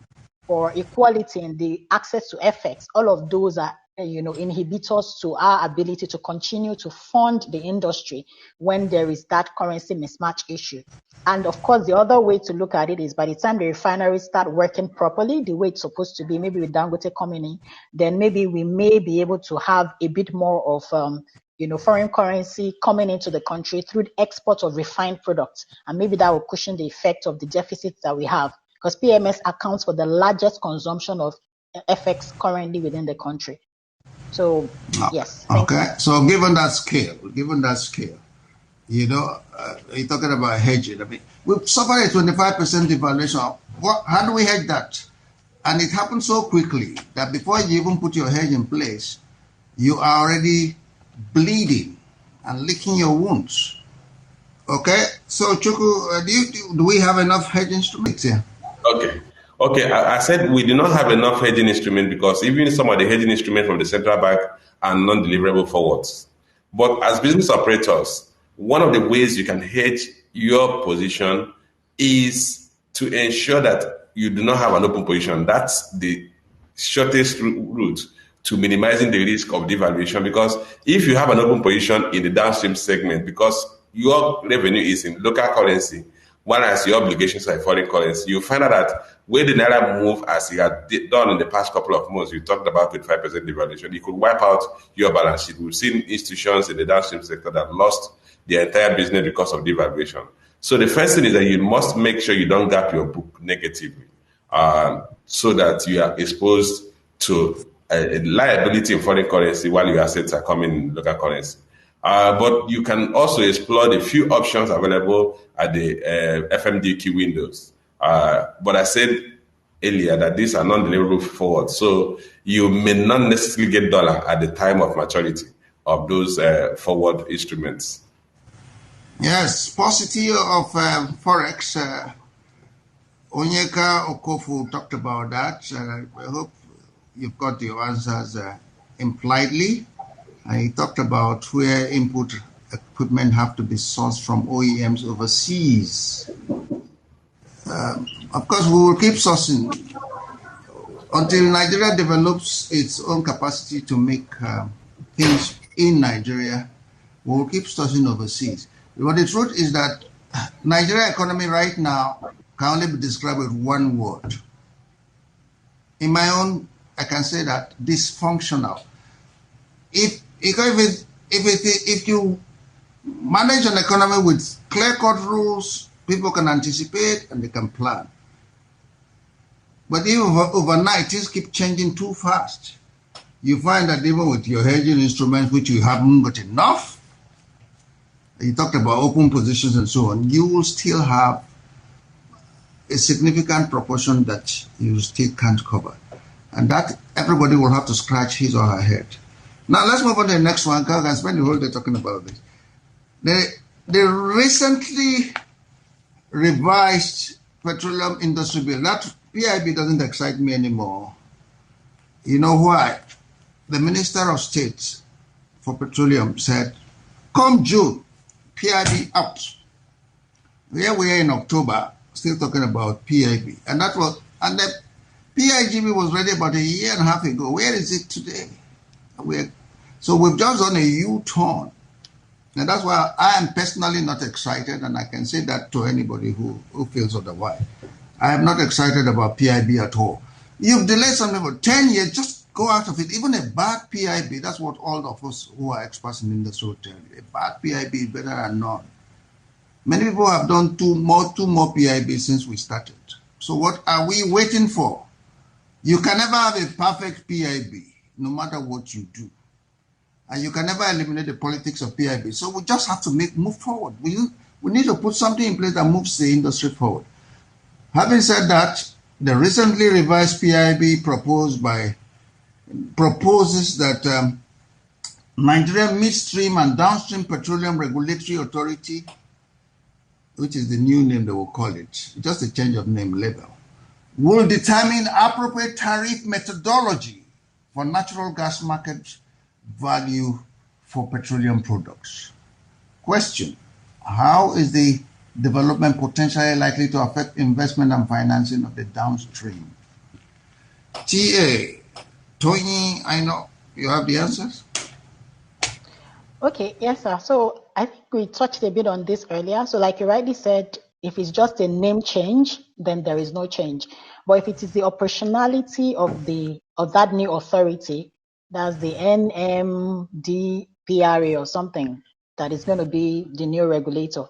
or equality in the access to FX, all of those are inhibitors to our ability to continue to fund the industry when there is that currency mismatch issue. And of course, the other way to look at it is by the time the refineries start working properly, the way it's supposed to be, maybe with Dangote coming in, then maybe we may be able to have a bit more of foreign currency coming into the country through the export of refined products. And maybe that will cushion the effect of the deficits that we have, because PMS accounts for the largest consumption of FX currently within the country. So, yes. Okay. So given that scale, you're talking about hedging. I mean, we've suffered a 25% devaluation. How do we hedge that? And it happened so quickly that before you even put your hedge in place, you are already bleeding and licking your wounds. Okay. So, Chuku, do we have enough hedge instruments here? Okay, I said we do not have enough hedging instrument because even some of the hedging instruments from the central bank are non-deliverable forwards. But as business operators, one of the ways you can hedge your position is to ensure that you do not have an open position. That's the shortest route to minimizing the risk of devaluation, because if you have an open position in the downstream segment, because your revenue is in local currency, whereas your obligations are in foreign currency, you find out that when the Naira move as it had done in the past couple of months, you talked about 25% devaluation, it could wipe out your balance sheet. We've seen institutions in the downstream sector that lost their entire business because of devaluation. So the first thing is that you must make sure you don't gap your book negatively, so that you are exposed to a liability in foreign currency while your assets are coming in local currency. But you can also explore the few options available at the FMDQ windows. But I said earlier that these are non-deliverable forward, so you may not necessarily get dollar at the time of maturity of those forward instruments. Yes, paucity of forex. Onyeka Okofu talked about that. I hope you've got your answers impliedly. He talked about where input equipment have to be sourced from OEMs overseas. Of course, we will keep sourcing until Nigeria develops its own capacity to make things in Nigeria. We will keep sourcing overseas. But the truth is that Nigeria economy right now can only be described with one word. In my own, I can say that dysfunctional. If you manage an economy with clear-cut rules, people can anticipate and they can plan. But even overnight, things keep changing too fast. You find that even with your hedging instruments, which you haven't got enough, you talked about open positions and so on, you will still have a significant proportion that you still can't cover. And that everybody will have to scratch his or her head. Now let's move on to the next one, because I can spend the whole day talking about this. The recently revised petroleum industry bill, that PIB doesn't excite me anymore. You know why? The Minister of State for Petroleum said, come June, PIB out. Here we are in October, still talking about PIB. And the PIGB was ready about a year and a half ago. Where is it today? So we've just done a U-turn. And that's why I am personally not excited, and I can say that to anybody who feels otherwise. I am not excited about PIB at all. You've delayed something for 10 years, just go out of it. Even a bad PIB, that's what all of us who are experts in the industry will tell you. A bad PIB is better than none. Many people have done two more PIB since we started. So what are we waiting for? You can never have a perfect PIB, no matter what you do. And you can never eliminate the politics of PIB. So we just have to move forward. We need to put something in place that moves the industry forward. Having said that, the recently revised PIB proposes that Nigeria Midstream and Downstream Petroleum Regulatory Authority, which is the new name they will call it, just a change of name label, will determine appropriate tariff methodology for natural gas market value for petroleum products. Question: how is the development potentially likely to affect investment and financing of the downstream? TA, Tony, I know you have the answers. Okay, yes, sir. So I think we touched a bit on this earlier. So like you rightly said, if it's just a name change, then there is no change. But if it is the operationality of that new authority, that's the NMDPRA or something, that is going to be the new regulator.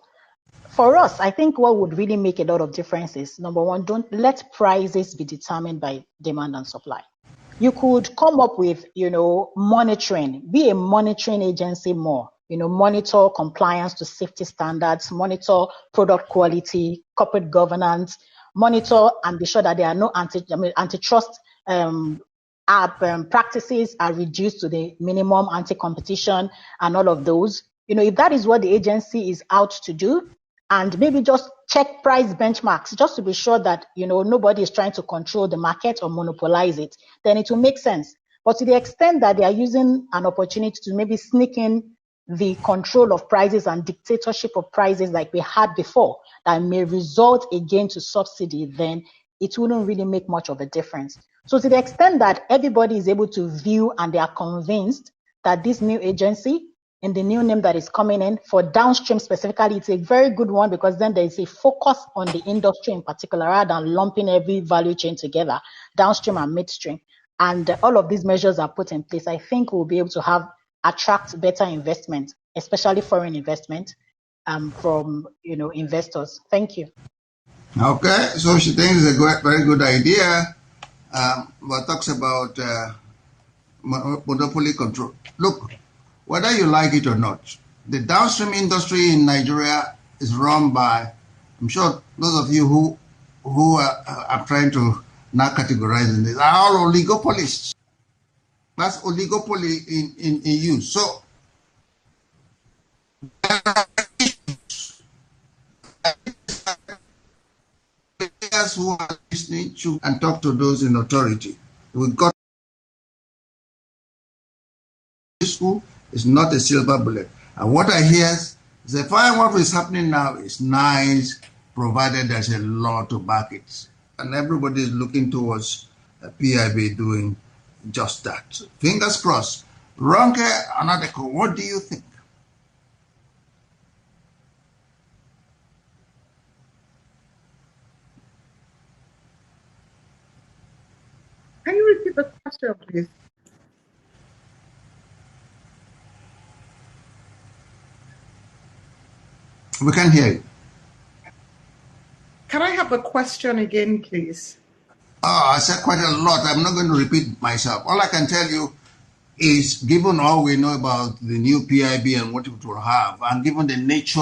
For us, I think what would really make a lot of difference is, number one, don't let prices be determined by demand and supply. You could come up with, monitoring, be a monitoring agency more, monitor compliance to safety standards, monitor product quality, corporate governance, monitor and be sure that there are no antitrust practices are reduced to the minimum, anti-competition and all of those. If that is what the agency is out to do, and maybe just check price benchmarks just to be sure that, nobody is trying to control the market or monopolize it, then it will make sense. But to the extent that they are using an opportunity to maybe sneak in the control of prices and dictatorship of prices like we had before, that may result again to subsidy, then it wouldn't really make much of a difference. So to the extent that everybody is able to view and they are convinced that this new agency in the new name that is coming in for downstream specifically, it's a very good one, because then there is a focus on the industry in particular rather than lumping every value chain together, downstream and midstream. And all of these measures are put in place. I think we'll be able to attract better investment, especially foreign investment, from investors. Thank you. Okay, so she thinks it's a very good idea, but talks about monopoly control. Look, whether you like it or not, the downstream industry in Nigeria is run by, I'm sure those of you who are trying to now categorize in this are all oligopolists. That's oligopoly in use. So players who are listening to and talk to those in authority. We got school is not a silver bullet. And what I hear is that fine, what is happening now is nice, provided there's a law to back it. And everybody is looking towards PIB doing just that. Fingers crossed. Ronke Anadeko, what do you think? Can you repeat the question, please? We can hear you. Can I have the question again, please? Oh, I said quite a lot. I'm not going to repeat myself. All I can tell you is, given all we know about the new PIB and what it will have, and given the nature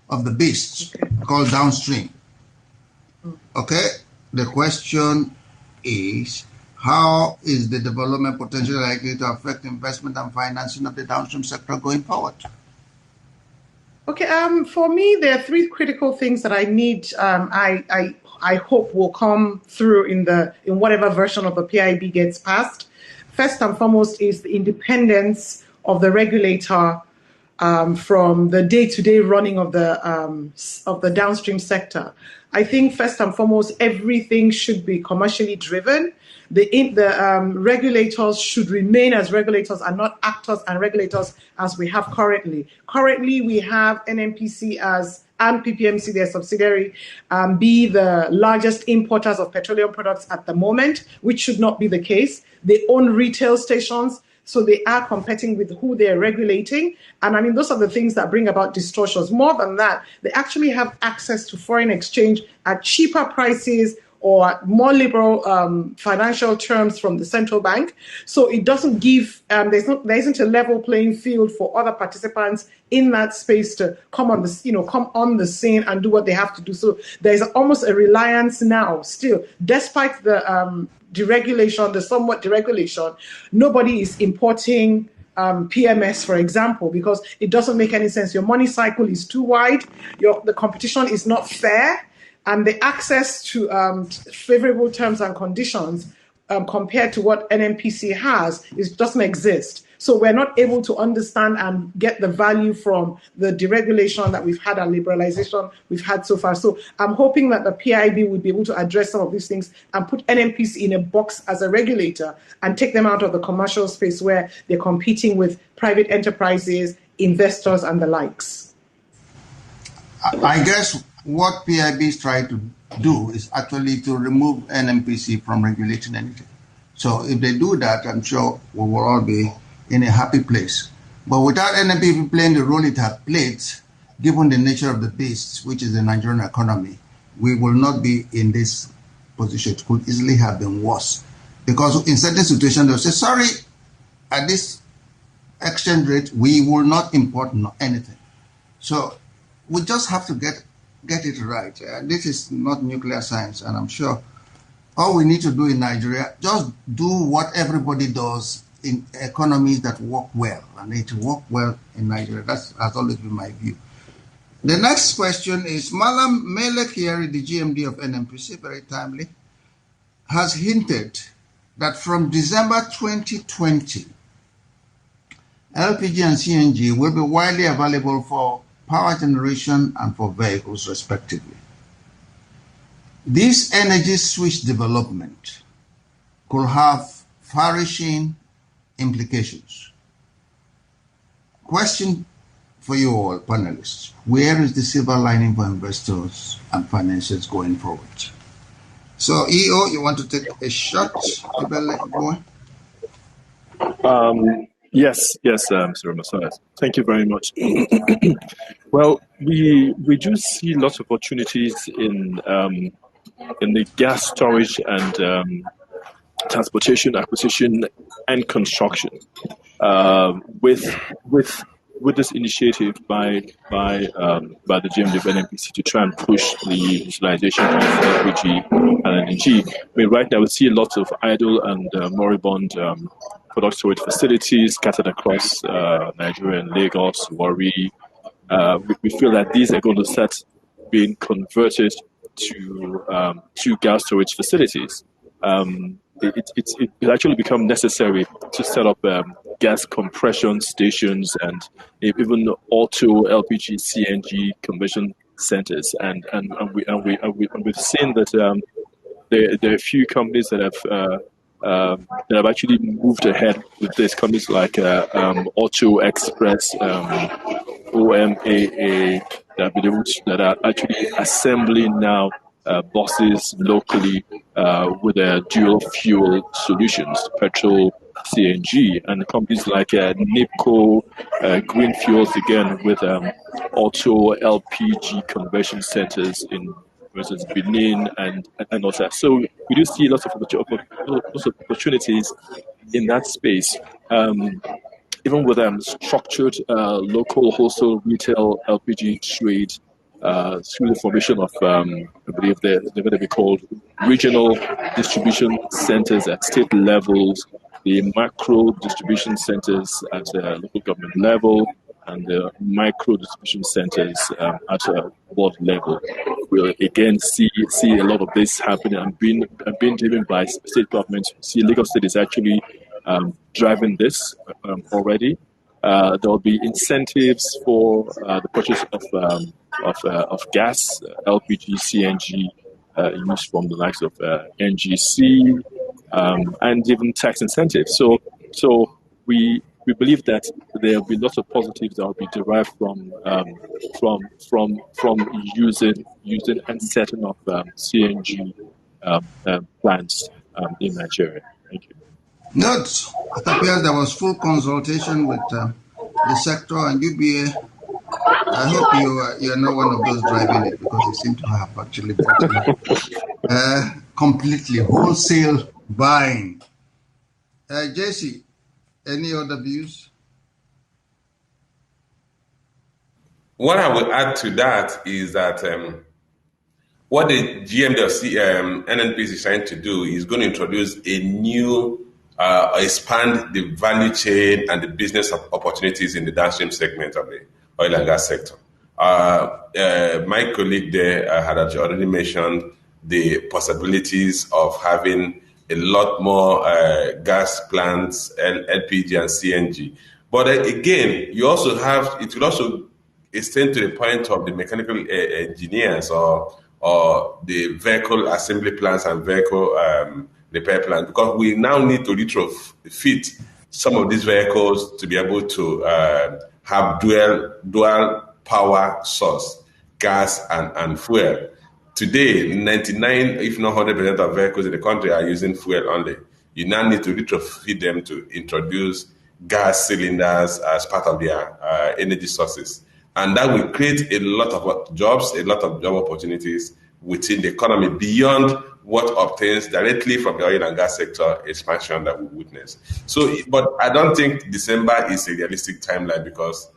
of the beast called downstream, okay, the question is, how is the development potentially likely to affect investment and financing of the downstream sector going forward? Okay, for me, there are three critical things that I need. I hope will come through in whatever version of the PIB gets passed. First and foremost is the independence of the regulator from the day-to-day running of the downstream sector. I think first and foremost, everything should be commercially driven. The regulators should remain as regulators and not actors and regulators as we have currently. Currently, we have NNPC and PPMC, their subsidiary, be the largest importers of petroleum products at the moment, which should not be the case. They own retail stations, so they are competing with who they're regulating. And I mean, those are the things that bring about distortions. More than that, they actually have access to foreign exchange at cheaper prices or more liberal financial terms from the central bank. So it doesn't give, there isn't a level playing field for other participants in that space to come on the scene and do what they have to do. So there's almost a reliance now still, despite the deregulation, the somewhat deregulation, nobody is importing PMS, for example, because it doesn't make any sense. Your money cycle is too wide. The competition is not fair. And the access to favorable terms and conditions compared to what NNPC has doesn't exist. So we're not able to understand and get the value from the deregulation that we've had and liberalization we've had so far. So I'm hoping that the PIB would be able to address some of these things and put NNPC in a box as a regulator and take them out of the commercial space where they're competing with private enterprises, investors, and the likes. I guess what PIB is trying to do is actually to remove NNPC from regulating anything. So if they do that, I'm sure we will all be in a happy place. But without NNPC playing the role it has played, given the nature of the beast, which is the Nigerian economy, we will not be in this position. It could easily have been worse. Because in certain situations, they'll say, sorry, at this exchange rate, we will not import anything. So we just have to get it right. This is not nuclear science, and I'm sure all we need to do in Nigeria, just do what everybody does in economies that work well, and it work well in Nigeria. That has always been my view. The next question is, Malam Melek Yeri, the GMD of NNPC, very timely, has hinted that from December 2020, LPG and CNG will be widely available for power generation and for vehicles, respectively. This energy switch development could have far-reaching implications. Question for you all, panelists. Where is the silver lining for investors and financiers going forward? So, EO, you want to take a shot? Yes, Mr. Masas. Thank you very much. Well, we do see lots of opportunities in the gas storage and transportation, acquisition, and construction. With this initiative by the GMD of NNPC to try and push the utilization of LPG and LNG. I mean, right now we see lots of idle and moribund product storage facilities scattered across Nigeria and Lagos, Warri. We feel that these are going to start being converted to gas storage facilities. It actually become necessary to set up gas compression stations and even auto LPG CNG conversion centers, and we've seen that there are a few companies that have actually moved ahead with this. Companies like Auto Express, OMAA, that are actually assembling now buses locally with dual fuel solutions, petrol, CNG, and companies like NIPCO, Green Fuels, again with auto LPG conversion centers in, for instance, Benin and also. So we do see lots of opportunities in that space. Even with structured local wholesale retail LPG trade through the formation of, I believe they're going to be called regional distribution centers at state levels, the macro distribution centers at local government level, and the micro distribution centers at world level. We'll again see a lot of this happening and being driven by state governments. See, Lagos State is actually driving this already. There will be incentives for the purchase of gas, LPG, CNG used from the likes of NGC, and even tax incentives. So we believe that there will be lots of positives that will be derived from using and setting up CNG plants in Nigeria. Thank you. Good. It appears there was full consultation with the sector and UBA. I hope you're not one of those driving it, because you seem to have actually bought it completely wholesale buying. JC, any other views? What I would add to that is that what the GMD NNPC is trying to do is going to introduce a new, expand the value chain and the business opportunities in the downstream segment of the oil and gas sector. My colleague there had already mentioned the possibilities of having a lot more gas plants, LPG and CNG. But again, you also have, it will also extend to the point of the mechanical engineers or the vehicle assembly plants and vehicle repair plants, because we now need to retrofit some of these vehicles to be able to have dual power source, gas and fuel. Today, 99, if not 100% of vehicles in the country are using fuel only. You now need to retrofit them to introduce gas cylinders as part of their energy sources. And that will create a lot of jobs, a lot of job opportunities within the economy beyond what obtains directly from the oil and gas sector expansion that we witness. So, but I don't think December is a realistic timeline, because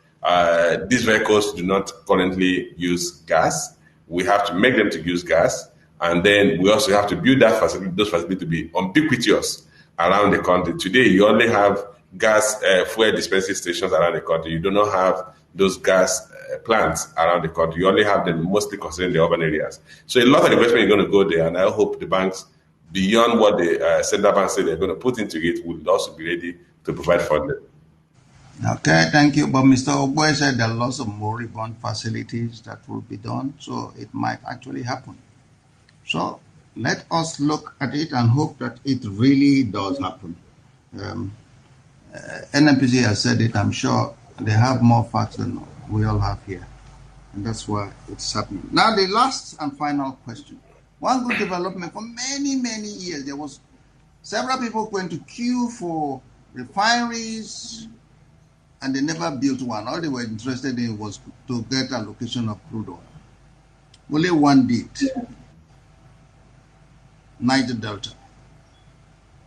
these vehicles do not currently use gas. We have to make them to use gas, and then we also have to build that facility, those facilities to be ubiquitous around the country. Today, you only have gas fuel dispensing stations around the country. You do not have those gas plants around the country. You only have them mostly concerning the urban areas. So a lot of investment is going to go there, and I hope the banks, beyond what the central bank said they're going to put into it, will also be ready to provide funding. Okay, thank you. But Mr. Ogboe said there are lots of moribund facilities that will be done, so it might actually happen. So let us look at it and hope that it really does happen. NNPC has said it, I'm sure they have more facts than we all have here. And that's why it's happening. Now, the last and final question. One good development for many, many years, there was several people going to queue for refineries, and they never built one. All they were interested in was to get allocation of crude oil. Only one did, Niger Delta.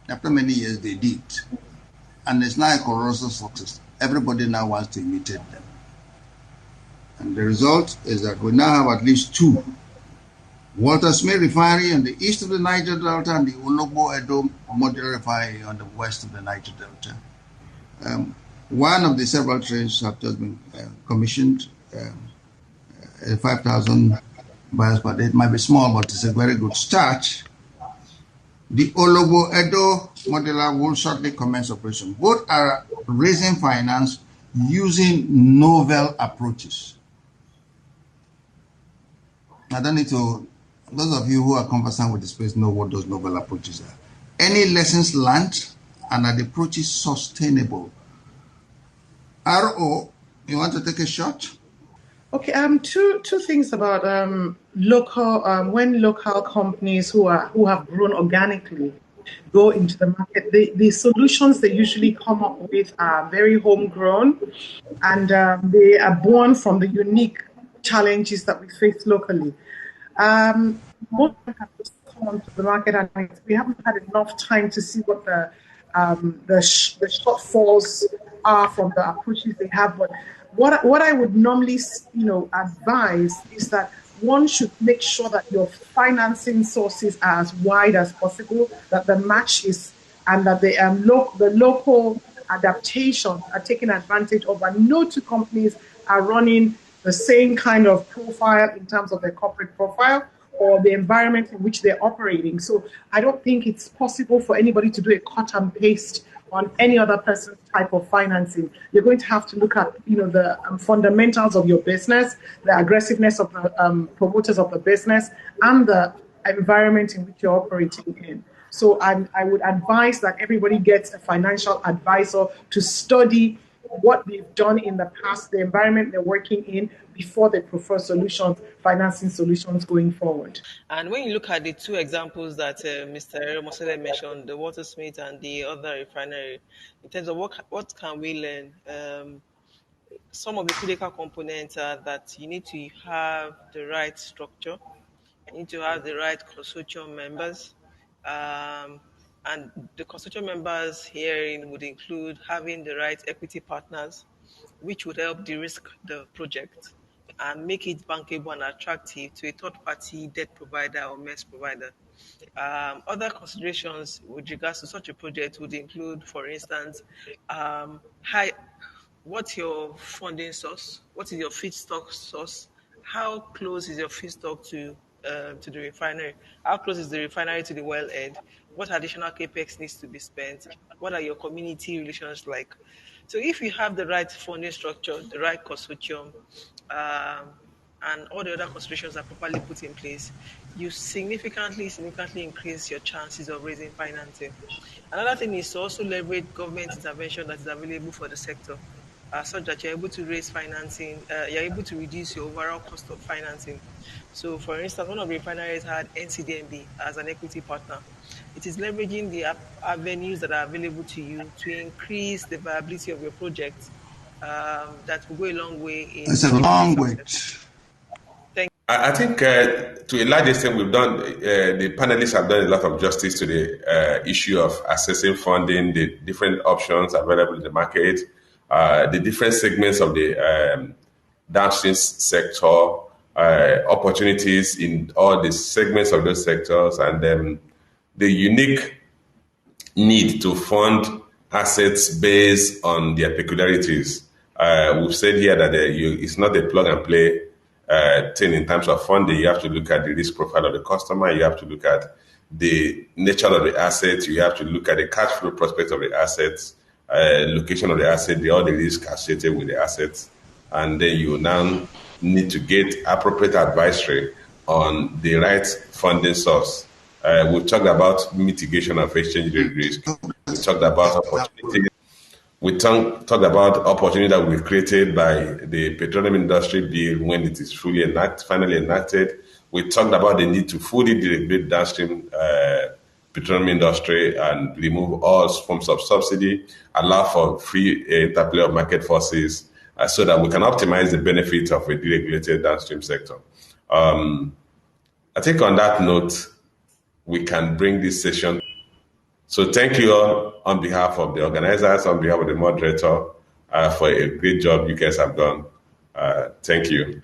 After many years, they did. And it's now a colossal success. Everybody now wants to imitate them. And the result is that we now have at least two. Walter Smith Refinery on the east of the Niger Delta and the Ologbo Edo Modular Refinery on the west of the Niger Delta. One of the several trains have just been commissioned, 5,000 barrels per day. It might be small, but it's a very good start. The Ologbo Edo Modular will shortly commence operation. Both are raising finance using novel approaches. I don't need to, those of you who are conversant with the space know what those novel approaches are. Any lessons learned, and are the approaches sustainable? RO, you want to take a shot? Okay, two things about local when local companies who have grown organically go into the market, the solutions they usually come up with are very homegrown, and they are born from the unique challenges that we face locally. Most of them have just come onto the market, and we haven't had enough time to see what the shortfalls are from the approaches they have. But what I would normally, advise is that one should make sure that your financing sources are as wide as possible, that the match is, and that the local adaptations are taken advantage of, and no two companies are running the same kind of profile in terms of their corporate profile or the environment in which they're operating. So I don't think it's possible for anybody to do a cut and paste on any other person's type of financing. You're going to have to look at, the fundamentals of your business, the aggressiveness of the promoters of the business, and the environment in which you're operating in. So I would advise that everybody gets a financial advisor to study what they've done in the past, the environment they're working in, before they prefer financing solutions going forward. And when you look at the two examples that Mr. Mosele mentioned, the Walter Smith and the other refinery, in terms of what can we learn, some of the critical components are that you need to have the right structure, you need to have the right consortium members, and the consortium members herein would include having the right equity partners, which would help de-risk the project and make it bankable and attractive to a third-party debt provider or MES provider. Other considerations with regards to such a project would include, for instance, what's your funding source? What is your feedstock source? How close is your feedstock to the refinery? How close is the refinery to the wellhead? What additional capex needs to be spent? What are your community relations like? So if you have the right funding structure, the right consortium, and all the other considerations are properly put in place, you significantly increase your chances of raising financing. Another thing is to also leverage government intervention that is available for the sector, such that you're able to raise financing, you're able to reduce your overall cost of financing. So, for instance, one of the refineries had NCDMB as an equity partner. It is leveraging the avenues that are available to you to increase the viability of your project. That will go a long way in. It's a long way. I think to a large extent we've done, the panelists have done a lot of justice to the issue of assessing funding, the different options available in the market, the different segments of the downstream sector, opportunities in all the segments of those sectors, and the unique need to fund assets based on their peculiarities. We've said here that it's not a plug and play thing in terms of funding. You have to look at the risk profile of the customer. You have to look at the nature of the assets. You have to look at the cash flow prospects of the assets, location of the asset, all the risks associated with the assets. And then you now need to get appropriate advisory on the right funding source. We talked about mitigation of exchange rate risk. We talked about opportunities. We talked about opportunity that will be created by the petroleum industry bill when it is finally enacted. We talked about the need to fully deregulate downstream petroleum industry and remove all forms of subsidy, allow for free interplay of market forces so that we can optimize the benefits of a deregulated downstream sector. I think on that note, we can bring this session. So thank you all on behalf of the organizers, on behalf of the moderator, for a great job you guys have done. Thank you.